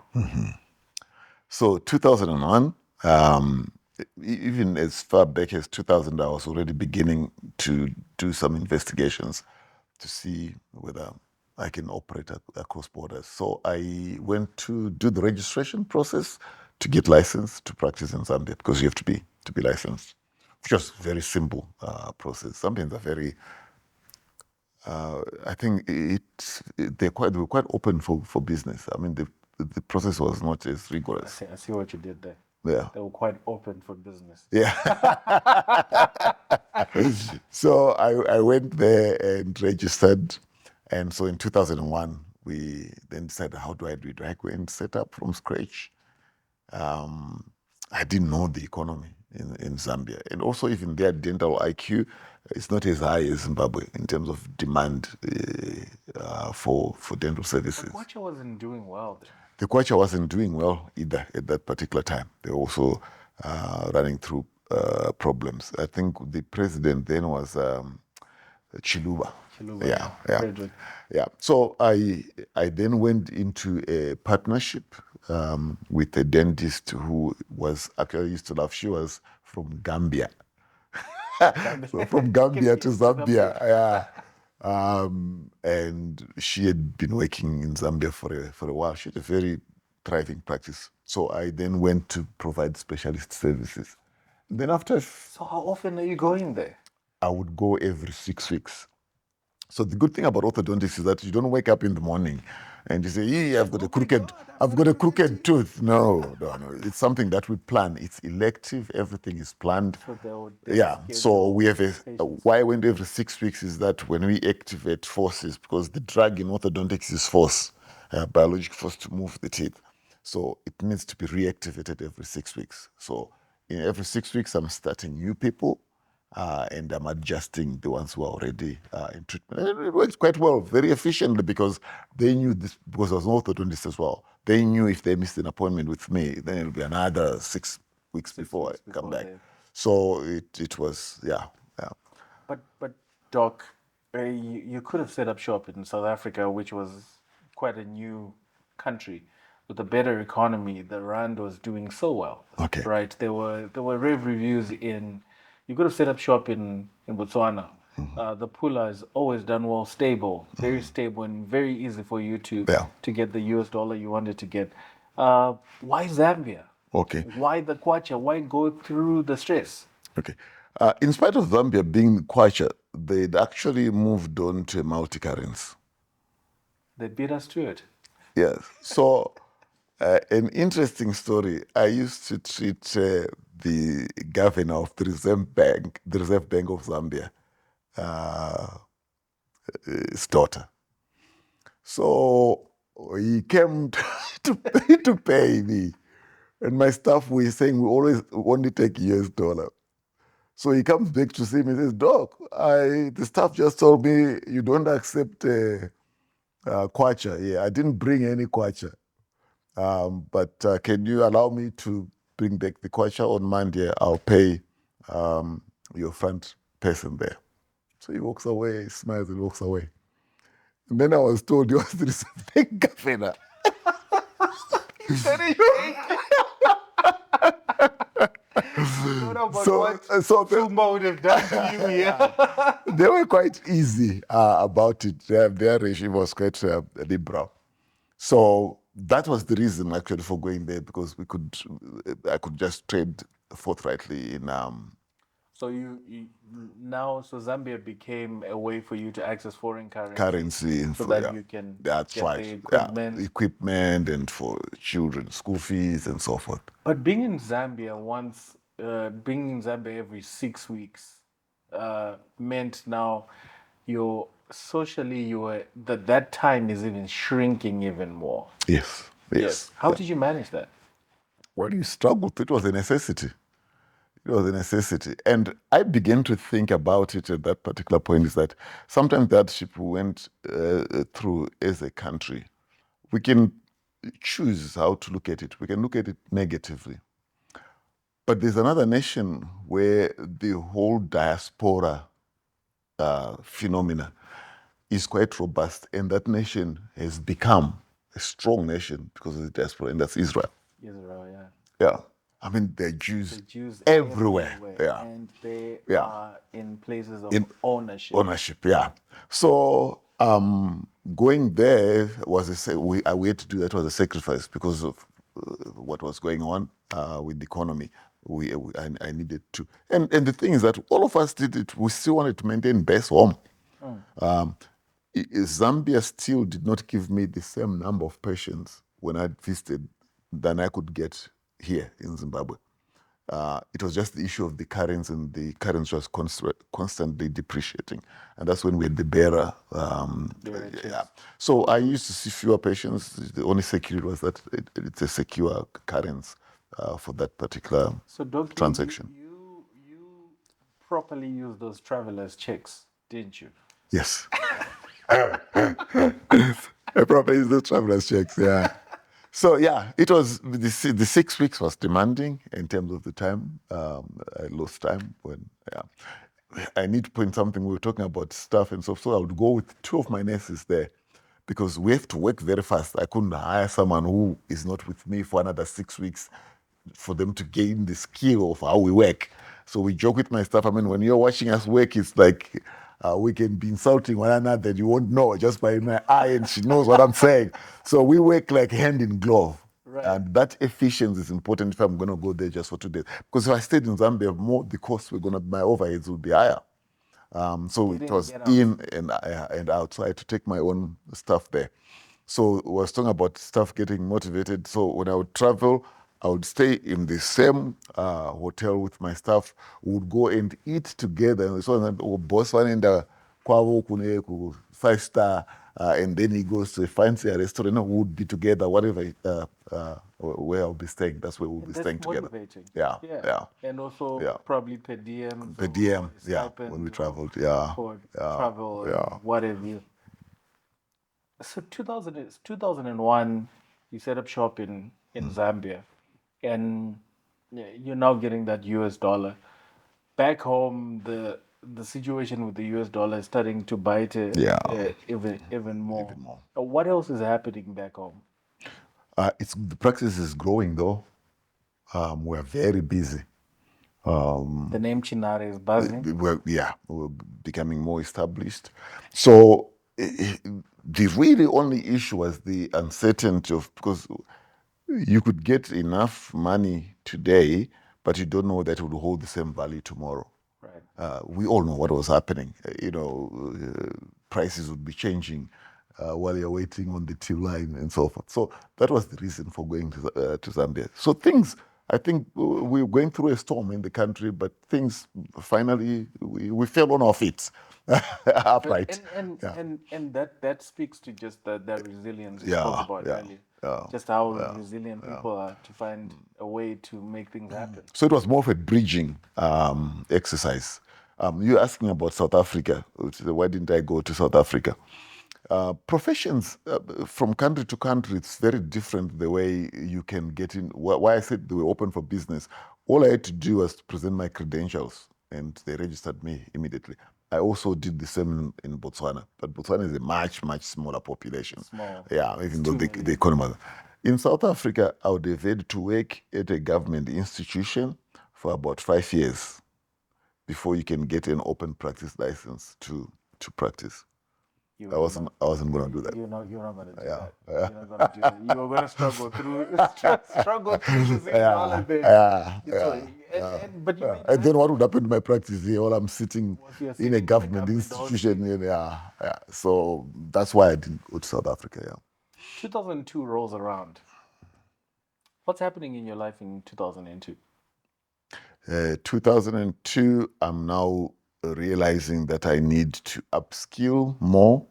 So 2001, even as far back as 2000, I was already beginning to do some investigations to see whether I can operate across borders. So I went to do the registration process to get licensed to practice in Zambia, because you have to be licensed, which was a very simple process. Zambians are very, I think they were quite open for business. I mean, the process was not as rigorous. I see what you did there. Yeah. They were quite open for business. Yeah. So I went there and registered. And so in 2001, we then decided, how do I do it? Do I go and set up from scratch? I didn't know the economy in Zambia. And also even their dental IQ is not as high as Zimbabwe in terms of demand for dental services. Kwacha wasn't doing well then. The Kwacha wasn't doing well either at that particular time. They were also running through problems. I think the president then was Chiluba. Frederick. Yeah. So I then went into a partnership with a dentist who was actually used to laugh. She was from Gambia. So from Gambia to Zambia. Yeah. And she had been working in Zambia for a while. She had a very thriving practice. So I then went to provide specialist services. Then after, So how often are you going there? I would go every 6 weeks. So the good thing about orthodontics is that you don't wake up in the morning and you say, "Yeah, I've got a crooked tooth." No. It's something that we plan. It's elective. Everything is planned. So we have why I went every 6 weeks is that when we activate forces, because the drug in orthodontics is force, biological force to move the teeth. So it needs to be reactivated every 6 weeks. So in every 6 weeks, I'm starting new people. And I'm adjusting the ones who are already in treatment. And it works quite well, very efficiently, because they knew this, because I was an orthodontist as well. They knew if they missed an appointment with me, then it'll be another 6 weeks before I come back. So it was, yeah. But Doc, you could have set up shop in South Africa, which was quite a new country with a better economy. The rand was doing so well. Okay. Right. There were rave reviews in. You could have set up shop in Botswana. The pula is always done well, stable, very stable, and very easy for you to get the US dollar you wanted to get. Why Zambia? Okay. Why the Kwacha? Why go through the stress? Okay. In spite of Zambia being Kwacha, they'd actually moved on to multi-currency. They beat us to it. Yes. So an interesting story. I used to treat the governor of the Reserve Bank of Zambia, his daughter. So he came to pay me, and my staff were saying we always only take US dollar. So he comes back to see me and says, "Doc, the staff just told me you don't accept kwacha. Yeah, I didn't bring any kwacha. But can you allow me to bring back the kwacha on Monday? I'll pay your front person there." So he walks away, smiles and walks away. And then I was told he was the Reserve Bank governor. So Zuma would have done to you here. They were quite easy about it. Their regime was quite liberal. So that was the reason actually for going there, because I could just trade forthrightly in. So so Zambia became a way for you to access foreign currency so that you can get the equipment. Equipment and for children, school fees and so forth. But being in Zambia every 6 weeks meant now that time is even shrinking even more. Yes. How did you manage that? Well, you struggled. It was a necessity. And I began to think about it at that particular point, is that sometimes the hardship we went through as a country, we can choose how to look at it. We can look at it negatively. But there's another nation where the whole diaspora phenomena is quite robust, and that nation has become a strong nation because of the diaspora, and that's Israel. Yeah. I mean, there are Jews everywhere. Yeah. And they are in places of ownership. Yeah. So going there was we had to do that was a sacrifice because of what was going on with the economy. I needed to, and the thing is that all of us did it. We still wanted to maintain base home. Zambia still did not give me the same number of patients when I visited than I could get here in Zimbabwe. It was just the issue of the currency, and the currency was constantly depreciating. And that's when we had the bearer. Yeah. So I used to see fewer patients. The only security was that it's a secure currency for that particular transaction. You properly use those travelers checks, didn't you? Yes. I probably use those traveler's checks, yeah. So yeah, it was the 6 weeks was demanding in terms of the time. I lost time when I need to point something. We were talking about stuff and so I would go with 2 of my nurses there because we have to work very fast. I couldn't hire someone who is not with me for another 6 weeks for them to gain the skill of how we work. So we joke with my staff. I mean, when you're watching us work, it's like we can be insulting one another. You won't know just by my eye, and she knows what I'm saying. So we work like hand in glove. Right. And that efficiency is important if I'm going to go there just for 2 days. Because if I stayed in Zambia, the costs my overheads would be higher. So it was in and out. So I had to take my own stuff there. So I was talking about stuff getting motivated. So when I would travel, I would stay in the same hotel with my staff. We would go and eat together. So boss one in the kwavo kune 5-star, and then he goes to a fancier restaurant. We would be together, whatever where I'll be staying. That's where we'll be staying together. Yeah. And also probably per diem. Per diem, when we traveled, for travel and whatever. So 2001, you set up shop in Zambia, and you're now getting that US dollar. Back home, the situation with the US dollar is starting to bite even more. What else is happening back home? The practice is growing though. We're very busy. The name Chinhara is buzzing. We're becoming more established. So the really only issue was the uncertainty of, because you could get enough money today, but you don't know that it will hold the same value tomorrow. Right. We all know what was happening. Prices would be changing while you're waiting on the till line and so forth. So that was the reason for going to Zambia. So things, I think we were going through a storm in the country, but things finally, we fell on our feet upright. And that speaks to just that resilience you spoke about earlier. Just how resilient people are to find a way to make things happen. So it was more of a bridging exercise. You're asking about South Africa. Why didn't I go to South Africa? Professions from country to country, it's very different the way you can get in. Why I said they were open for business. All I had to do was to present my credentials and they registered me immediately. I also did the same in Botswana, but Botswana is a much, much smaller population. Small. Yeah, even though the economy. In South Africa, I would have had to work at a government institution for about 5 years before you can get an open practice license to practice. I wasn't going to do that. You're not going to do that. You're not going to do that. You were going to struggle through this holiday. And then what would happen to my practice here? Well, I'm sitting in a government institution. So that's why I didn't go to South Africa. 2002 rolls around. What's happening in your life in 2002? 2002, I'm now realizing that I need to upskill more.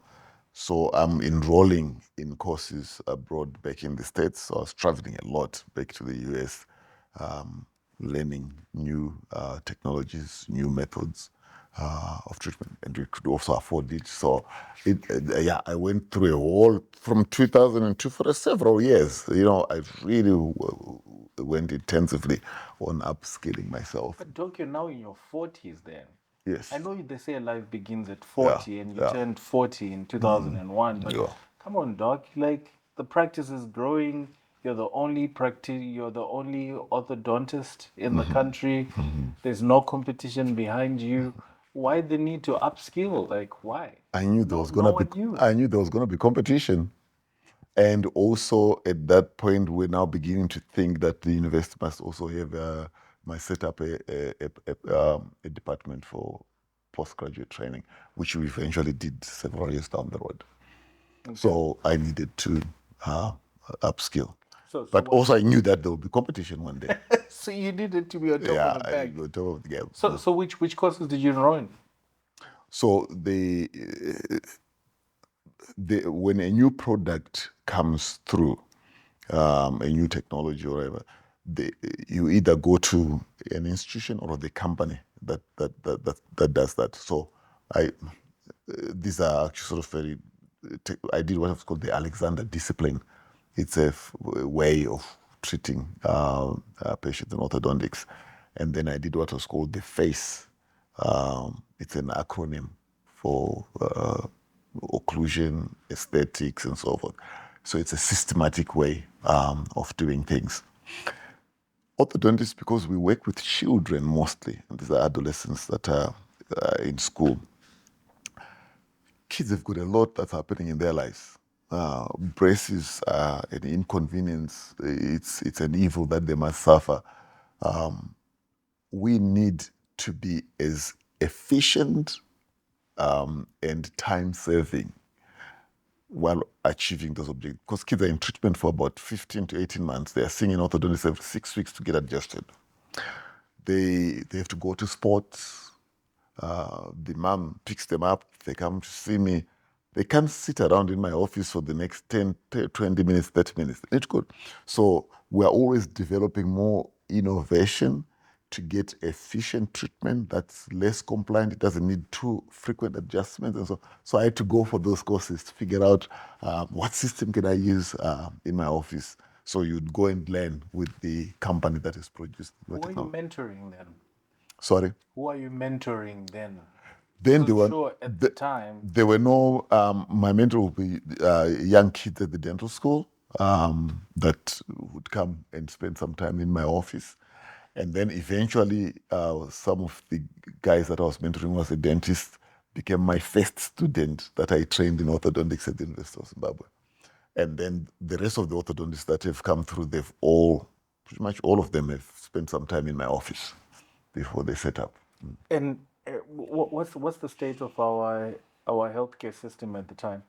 So I'm enrolling in courses abroad back in the States. So I was traveling a lot back to the US, learning new technologies, new methods of treatment, and we could also afford it. So I went through a whole, from 2002 for several years. I really went intensively on upskilling myself. But Doc, you're now in your 40s then. Yes. I know they say life begins at 40 and you turned 40 in 2001. But come on, Doc, like the practice is growing. You're the only orthodontist in the country. There's no competition behind you. Why the need to upskill? Like, why? I knew there was gonna be competition. And also at that point, we're now beginning to think that the university must also have might set up a department for postgraduate training, which we eventually did several years down the road. Okay. So I needed to upskill. But also I knew that there would be competition one day. So you needed to be on top Yeah, of the I bag. go top of the game. So which courses did you enroll in? So when a new product comes through, a new technology or whatever, you either go to an institution or the company that does that. So these are actually sort of very. I did what was called the Alexander discipline. It's a way of treating patients in orthodontics, and then I did what was called the FACE. It's an acronym for occlusion, aesthetics, and so forth. So it's a systematic way of doing things. Orthodontists, because we work with children mostly, and these are adolescents that are in school, kids have got a lot that's happening in their lives. Braces are an inconvenience. It's an evil that they must suffer. We need to be as efficient and time-saving while achieving those objectives. Because kids are in treatment for about 15 to 18 months. They are seeing an orthodontist every 6 weeks to get adjusted. They have to go to sports. The mom picks them up. They come to see me. They can't sit around in my office for the next 10, 20 minutes, 30 minutes. It's good. So we're always developing more innovation to get efficient treatment that's less compliant. It doesn't need too frequent adjustments. And so I had to go for those courses to figure out what system can I use in my office. So you'd go and learn with the company that is produced. Who are you mentoring then? Sorry? Who are you mentoring then? Then I'm sure at the time. there were no, my mentor would be young kids at the dental school that would come and spend some time in my office. And then eventually, some of the guys that I was mentoring was a dentist, became my first student that I trained in orthodontics at the University of Zimbabwe. And then the rest of the orthodontists that have come through, they've all, pretty much all of them have spent some time in my office before they set up. And what's the state of our healthcare system at the time?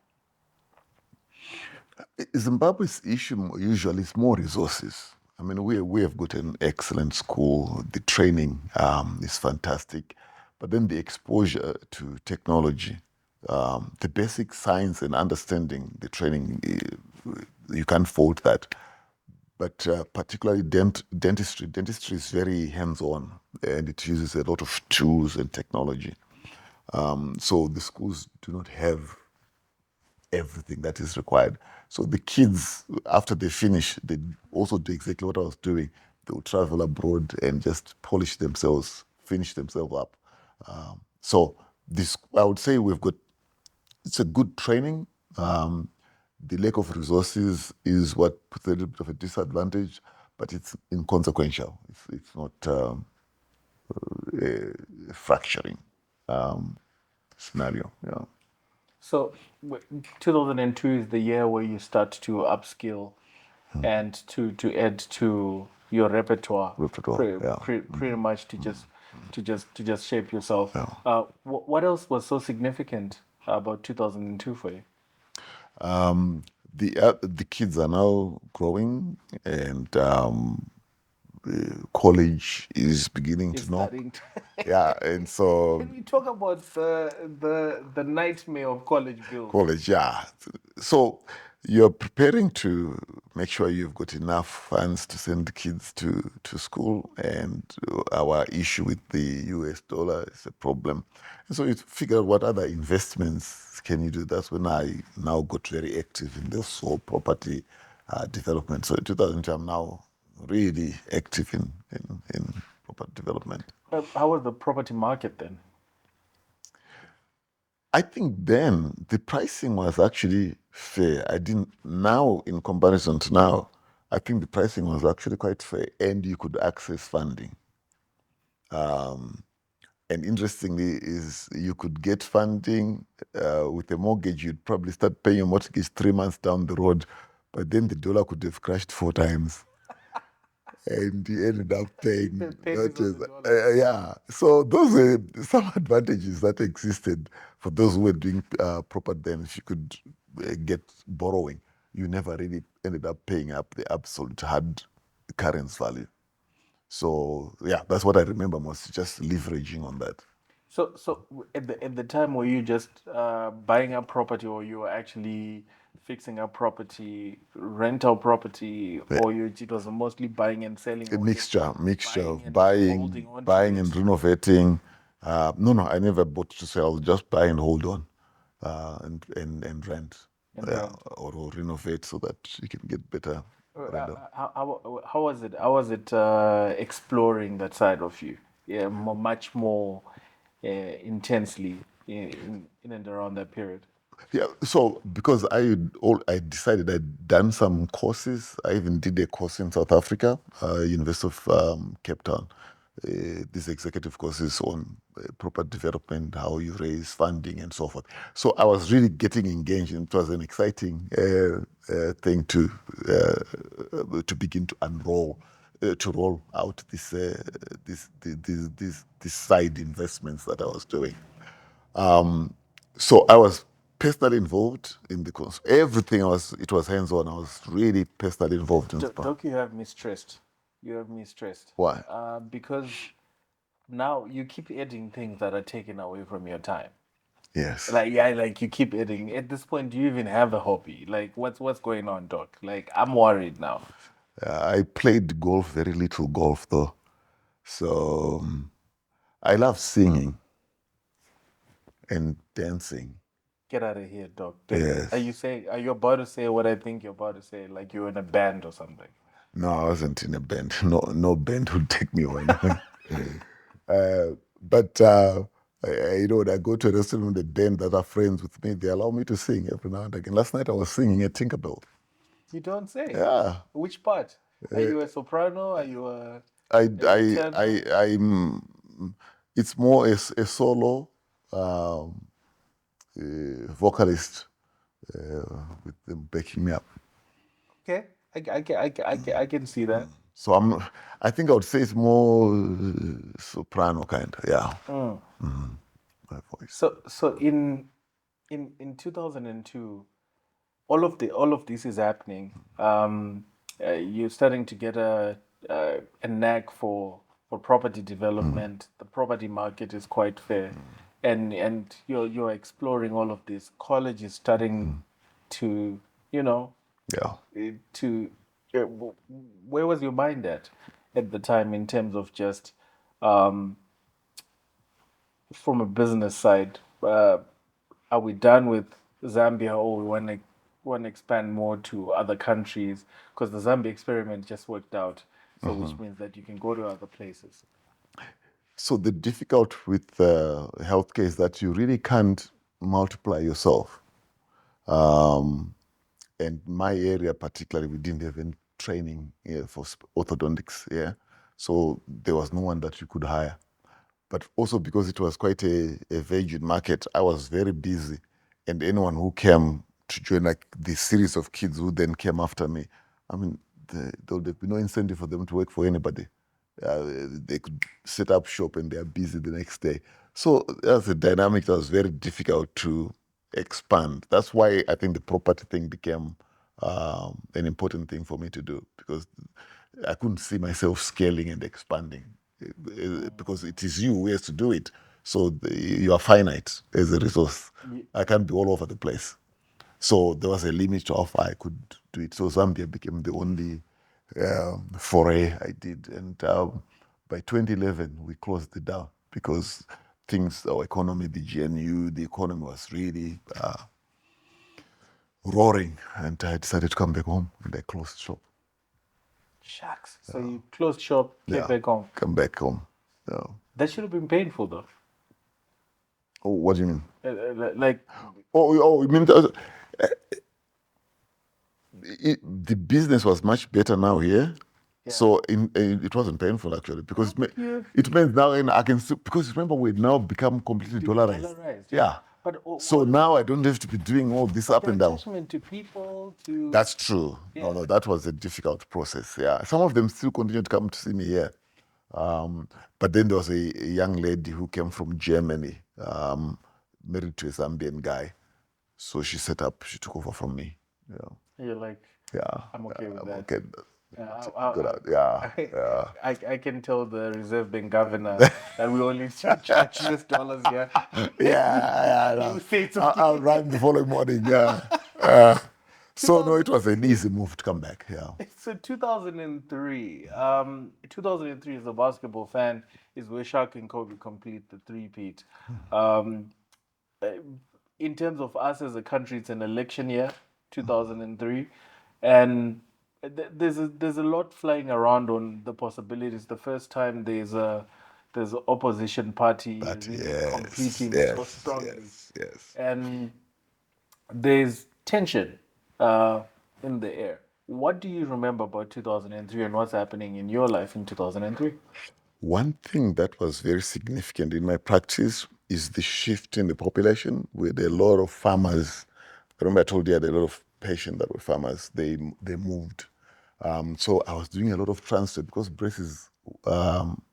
Zimbabwe's issue usually is more resources. I mean, we have got an excellent school. The training is fantastic, but then the exposure to technology, the basic science and understanding the training, you can't fault that. But particularly dentistry is very hands-on, and it uses a lot of tools and technology. So the schools do not have everything that is required. So the kids, after they finish, they also do exactly what I was doing. They will travel abroad and just polish themselves, finish themselves up. So this, I would say it's a good training. The lack of resources is what puts a little bit of a disadvantage, but it's inconsequential. It's not a fracturing scenario. Yeah. So 2002 is the year where you start to upskill and to add to your repertoire, pretty much to just shape yourself. What else was so significant about 2002 for you? The kids are now growing, and college is beginning to knock. Yeah, and so Can we talk about the nightmare of college bills? college, yeah. So you're preparing to make sure you've got enough funds to send the kids to school, and our issue with the US dollar is a problem. And so you figure out what other investments can you do. That's when I now got very active in this whole property development. So in 2002, I'm now really active in property development. How was the property market then? I think then the pricing was actually fair. Now in comparison to now, I think the pricing was actually quite fair, and you could access funding. And interestingly, is you could get funding with a mortgage. You'd probably start paying your mortgage 3 months down the road, but then the dollar could have crashed 4 times. And you ended up paying yeah. So those were some advantages that existed for those who were doing proper then. If you could get borrowing, you never really ended up paying up the absolute hard currency value. So yeah, that's what I remember most, just leveraging on that. So at the time, were you just buying up property, or you were actually fixing up property, rental property, or it was mostly buying and selling, A or just mixture buying of and holding on to buying it? and renovating. No, I never bought to sell. Just buy and hold on, and rent, And rent. or renovate so that you can get better rental. How was it? How was it exploring that side of you? Yeah, much more intensely in and around that period. Yeah, so because I decided I'd done some courses. I even did a course in South Africa, University of Cape Town. These executive courses on property development, how you raise funding, and so forth. So I was really getting engaged, and it was an exciting thing to begin to unroll, to roll out these side investments that I was doing. So I was personally involved in the course. Everything it was hands-on. I was really personally involved in stuff. Doc, you have me stressed. You have me stressed. Why? Because now you keep adding things that are taken away from your time. Yes. Like yeah, like you keep adding. At this point, do you even have a hobby? Like what's going on, Doc? Like I'm worried now. I played golf, very little golf though. So I love singing and dancing. Get out of here, Doc. Are you Yes. saying? Are you about to say what I think you're about to say? Like you're in a band or something? No, I wasn't in a band. No band would take me on. But when I go to a restaurant with a band that are friends with me, they allow me to sing every now and again. Last night I was singing at Tinkerbell. You don't say. Yeah. Which part? Are you a soprano? Are you I, a I, tenor? I'm. It's more a solo vocalist with them backing me up. Okay, I can see that. So I think I would say it's more soprano kind. Yeah, my voice. So in 2002, all of this is happening. You're starting to get a knack for property development. The property market is quite fair, and you're exploring all of this. College is starting to, you know, Yeah. to where was your mind at the time in terms of just um, from a business side? Are we done with Zambia, or we want to expand more to other countries? Because the Zambia experiment just worked out, so which means that you can go to other places. So the difficult with healthcare is that you really can't multiply yourself. And my area particularly, we didn't have any training for orthodontics. Yeah, so there was no one that you could hire. But also because it was quite a virgin market, I was very busy. And anyone who came to join, like the series of kids who then came after me, I mean, there would be no incentive for them to work for anybody. They could set up shop and they're busy the next day. So that's a dynamic that was very difficult to expand. That's why I think the property thing became an important thing for me to do, because I couldn't see myself scaling and expanding because it is you who has to do it. So you are finite as a resource. I can't be all over the place. So there was a limit to how far I could do it. So Zambia became the only foray I did. And by 2011, we closed it down because our economy, the GNU, the economy was really roaring. And I decided to come back home and I closed shop. Shucks. So you closed shop, came back home. Come back home. Yeah. That should have been painful, though. Oh, what do you mean? Like, You mean the business was much better now here? yeah. So it wasn't painful actually, because Yeah. it means now I can see, because remember we now become completely dollarized. Yeah. But So now I don't have to be doing all this up the and down. attachment to people, to That's true. Yeah. No, that was a difficult process. Yeah, some of them still continue to come to see me here. But then there was a young lady who came from Germany, married to a Zambian guy. So she took over from me. Yeah. you're like, Yeah. I'm okay with I'm that. okay. Yeah, Good out. Yeah, I, yeah. I can tell the Reserve Bank governor that we only charge US dollars here. Yeah, You no. say it's I'll okay. run the following morning. Yeah. So no, it was an 2003. easy move to come back. Yeah. So 2003. 2003 as a basketball fan is where Shaq and Kobe complete the three-peat. Um, uh, in terms of us as a country, it's an election year, 2003, and there's a lot flying around on the possibilities. The first time there's an opposition party But really yes, competing so yes, strongly, yes, yes. and there's tension uh, in the air. What do you remember about 2003 and what's happening in your life in 2003? One thing that was very significant in my practice is the shift in the population with a lot of farmers. Remember, I told you I had a lot of patients that were farmers. They moved. So I was doing a lot of transfer because braces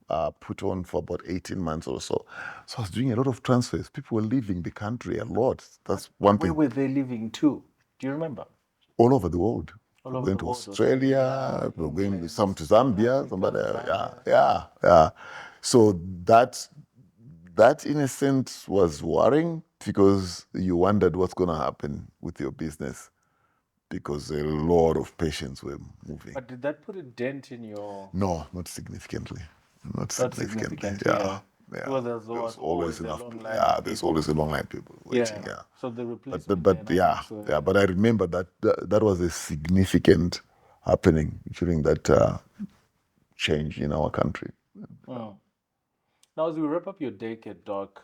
are put on for about 18 months or so. So I was doing a lot of transfers. People were leaving the country a lot. That's one Where thing. were they living to? Do you remember? All over the world. All We're over going the to world, Australia, we're going England, some to South Zambia, Africa, somebody, yeah, Zambia. yeah. So that in a sense was worrying because you wondered what's going to happen with your business because a lot of patients were moving. But did that put a dent in your? No, not significantly. Not Not significantly. significantly, Yeah. yeah. Yeah. Well, there's There was always always a enough. long line Yeah, of there's people. always a long line of people waiting. Yeah. Yeah. So the But replacement yeah, dynamics were. yeah. But I remember that was a significant happening during that change in our country. Mm. Now, as we wrap up your decade, Doc,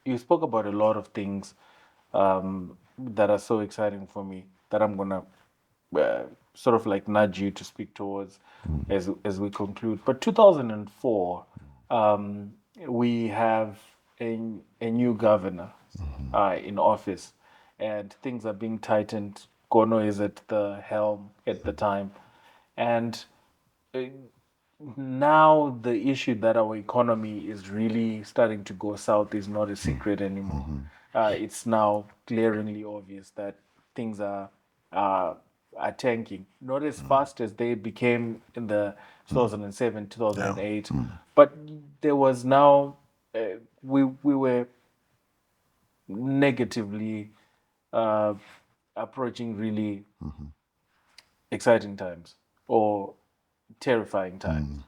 you spoke about a lot of things that are so exciting for me that I'm gonna uh, sort of like nudge you to speak towards as we conclude. But 2004, we have a new governor in office, and things are being tightened. Gono is at the helm at the time, and uh, now the issue that our economy is really starting to go south is not a secret anymore. It's now glaringly obvious that things are are tanking, not as fast as they became in the 2007, Yeah. 2008, but there was now we were negatively uh, approaching really exciting times or terrifying times.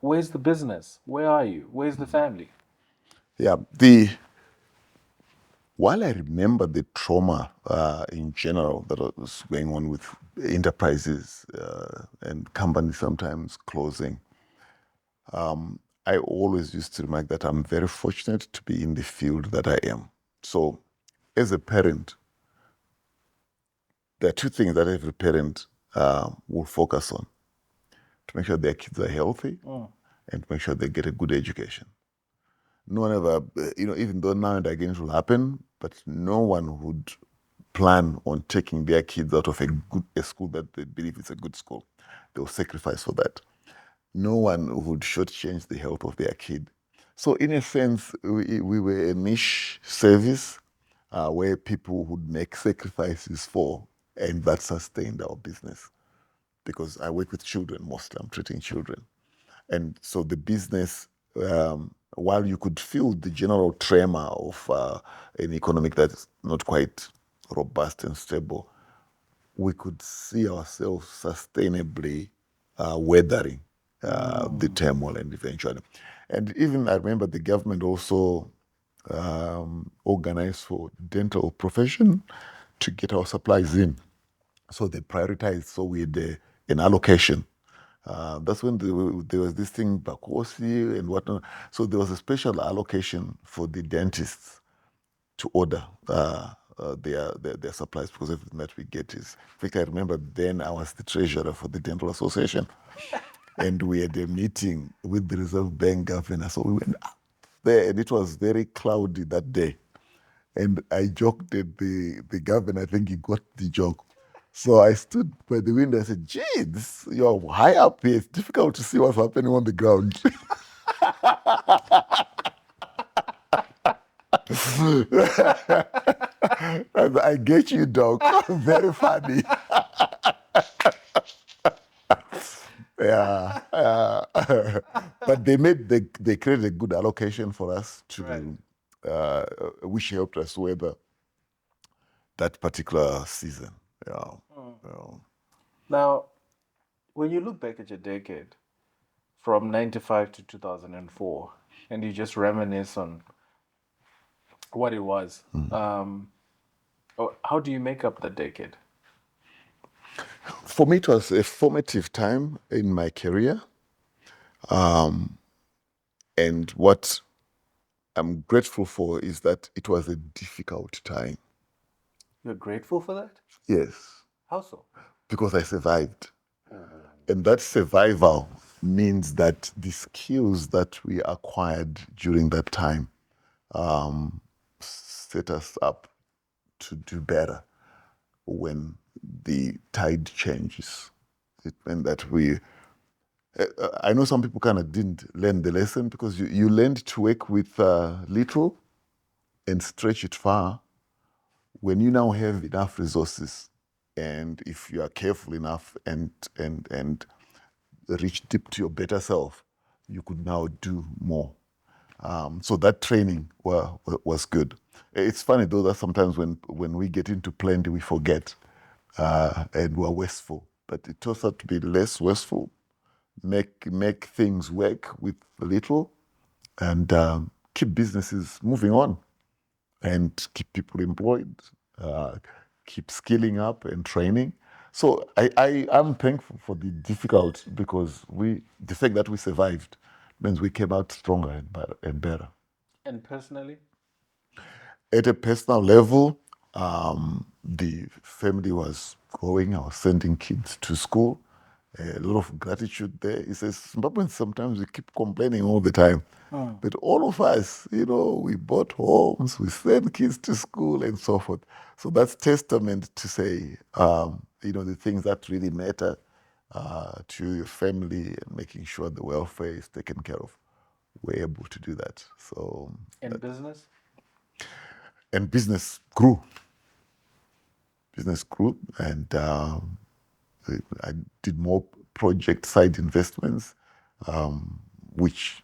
Where's the business? Where are you? Where's the family? Yeah. While I remember the trauma in general that was going on with enterprises and companies sometimes closing, I always used to remark that I'm very fortunate to be in the field that I am. So, as a parent, there are two things that every parent will focus on to make sure their kids are healthy and to make sure they get a good education. No one ever, even though now and again it will happen, but no one would plan on taking their kids out of a school that they believe is a good school. They'll sacrifice for that. No one would shortchange the health of their kid. So, in a sense, we were a niche service where people would make sacrifices for, and that sustained our business. Because I work with children mostly, I'm treating children. And so the business, while you could feel the general tremor of an economic that is not quite robust and stable, we could see ourselves sustainably weathering the turmoil and eventually. And even I remember the government also organized for dental profession to get our supplies in. So they prioritized. So we had an allocation. That's when there was this thing, Bakosi and whatnot. So there was a special allocation for the dentists to order their supplies because everything that we get is. In fact, I remember then I was the treasurer for the Dental Association, and we had a meeting with the Reserve Bank governor. So we went up there, and it was very cloudy that day. And I joked at the governor. I think he got the joke. So I stood by the window. I said, "Gee, you're high up here. It's difficult to see what's happening on the ground." I get you, Doc. Very funny. Yeah. But they created a good allocation for us to, which helped us weather that particular season. Yeah. Yeah. Now, when you look back at your decade from 95 to 2004, and you just reminisce on what it was, how do you make up the decade? For me, it was a formative time in my career. And what I'm grateful for is that it was a difficult time. You're grateful for that? Yes, How so? because I survived. And that survival means that the skills that we acquired during that time set us up to do better when the tide changes. It meant that I know some people kind of didn't learn the lesson because you learned to work with little and stretch it far. When you now have enough resources, and if you are careful enough and reach deep to your better self, you could now do more. So that training was good. It's funny though that sometimes when we get into plenty, we forget and we're wasteful. But it turns out to be less wasteful, make things work with little, and keep businesses moving on, and keep people employed, keep skilling up and training. So I'm thankful for the difficult, because the fact that we survived means we came out stronger and better. And personally? At a personal level, the family was growing. I was sending kids to school. A lot of gratitude there. He says, Zimbabweans sometimes we keep complaining all the time. But all of us, we bought homes, we sent kids to school and so forth. So that's testament to say, the things that really matter to your family and making sure the welfare is taken care of. We're able to do that. So, In business? and business grew. Business grew, and I did more project side investments, which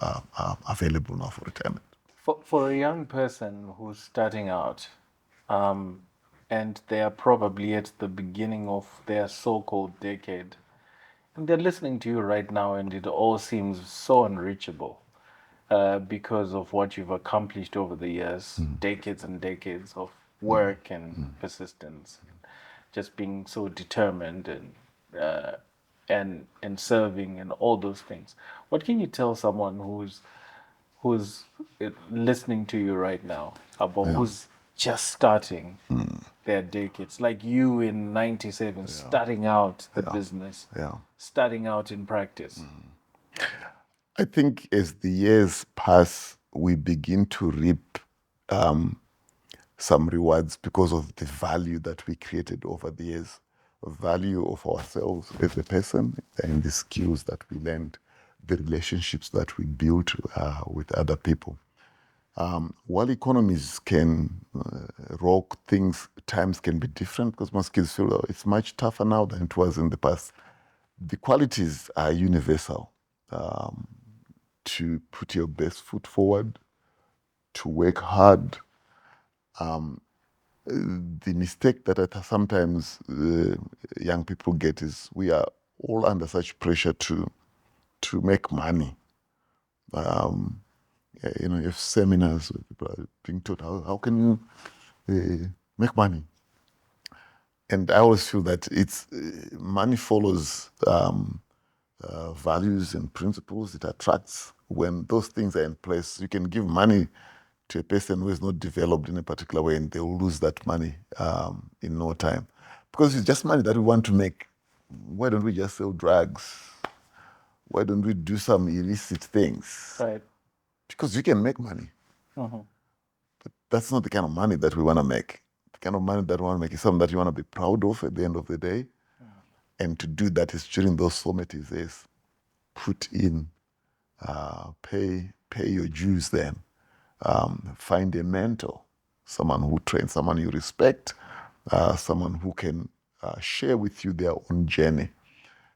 are available now for retirement. For a young person who's starting out, and they are probably at the beginning of their so-called decade, and they're listening to you right now, and it all seems so unreachable because of what you've accomplished over the years, decades and decades of work and persistence, just being so determined and serving and all those things. What can you tell someone who's listening to you right now about who's just starting their decades, like you in 97, starting out the business, starting out in practice? I think as the years pass, we begin to reap some rewards because of the value that we created over the years, the value of ourselves as a person and the skills that we learned, the relationships that we built with other people. While economies can rock things, times can be different because most kids feel it's much tougher now than it was in the past. The qualities are universal. To put your best foot forward, to work hard. The mistake that sometimes young people get is we are all under such pressure to make money. You have seminars where people are being taught how can you make money. And I always feel that it's money follows values and principles. It attracts. When those things are in place, you can give money to a person who is not developed in a particular way, and they will lose that money in no time. Because it's just money that we want to make. Why don't we just sell drugs? Why don't we do some illicit things? Right. Because you can make money. But that's not the kind of money that we want to make. The kind of money that we want to make is something that you want to be proud of at the end of the day. And to do that is during those formative years. Put in, pay your dues then. Find a mentor, someone who trains, someone you respect, someone who can share with you their own journey.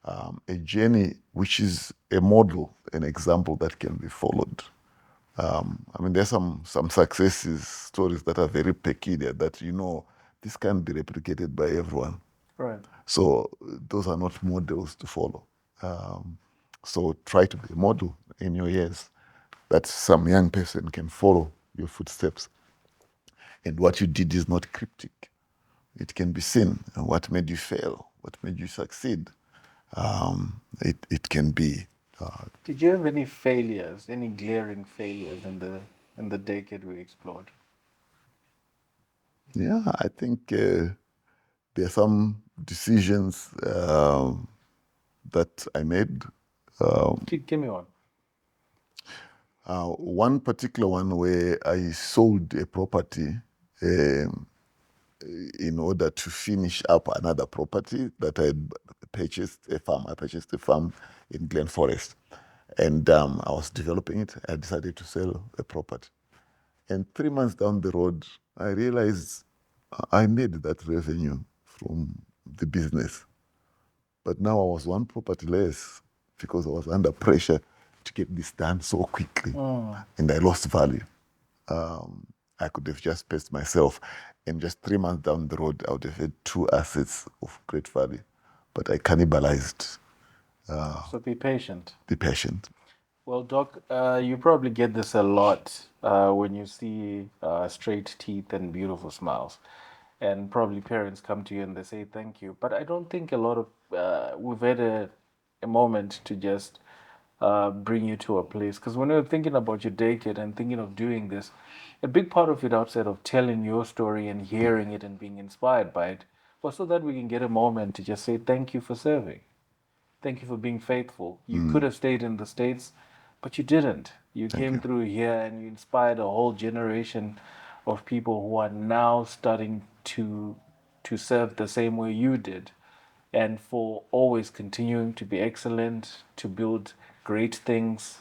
A journey which is a model, an example that can be followed. I mean, there's some successes stories that are very peculiar that, this can't be replicated by everyone. Right. So those are not models to follow. So try to be a model in your years that some young person can follow your footsteps. And what you did is not cryptic. It can be seen. And what made you fail? What made you succeed? It can be. Did you have any failures, any glaring failures in the decade we explored? Yeah, I think there are some decisions that I made. Give me one. One particular one where I sold a property in order to finish up another property that I had purchased a farm. I purchased a farm in Glen Forest, and I was developing it. I decided to sell a property. And 3 months down the road, I realized I made that revenue from the business. But now I was one property less because I was under pressure to get this done so quickly. And I lost value. I could have just paced myself. And just 3 months down the road, I would have had 2 assets of great value. But I cannibalized. So be patient. Be patient. Well, Doc, you probably get this a lot when you see straight teeth and beautiful smiles. And probably parents come to you and they say thank you. But I don't think a lot of, we've had a moment to just bring you to a place. Because when you're thinking about your decade and thinking of doing this, a big part of it outside of telling your story and hearing it and being inspired by it was so that we can get a moment to just say thank you for serving. Thank you for being faithful. You could have stayed in the States, but you didn't. You came through here and you inspired a whole generation of people who are now starting to serve the same way you did. And for always continuing to be excellent, to build great things,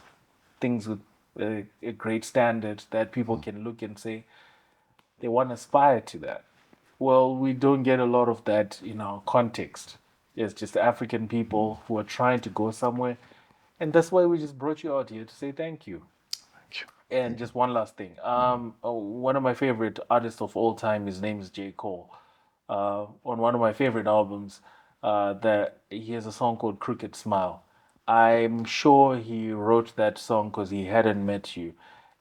things with a great standard that people can look and say they want to aspire to that. Well, we don't get a lot of that in our context. It's just African people who are trying to go somewhere. And that's why we just brought you out here to say thank you. And just one last thing. One of my favorite artists of all time, his name is J. Cole. On one of my favorite albums, that he has a song called Crooked Smile. I'm sure he wrote that song because he hadn't met you.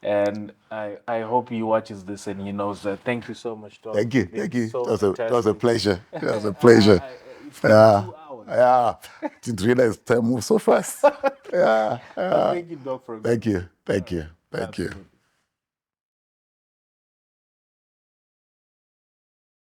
And I hope he watches this and he knows that. Thank you so much, Doc. Thank you. You've been Thank you. so It was a fantastic. pleasure. It was a pleasure. It's been Yeah. 2 hours. Yeah. Didn't realize time moved so fast. Yeah. But thank you, Doc, for a good Thank you. Thank you. Thank you. Absolutely.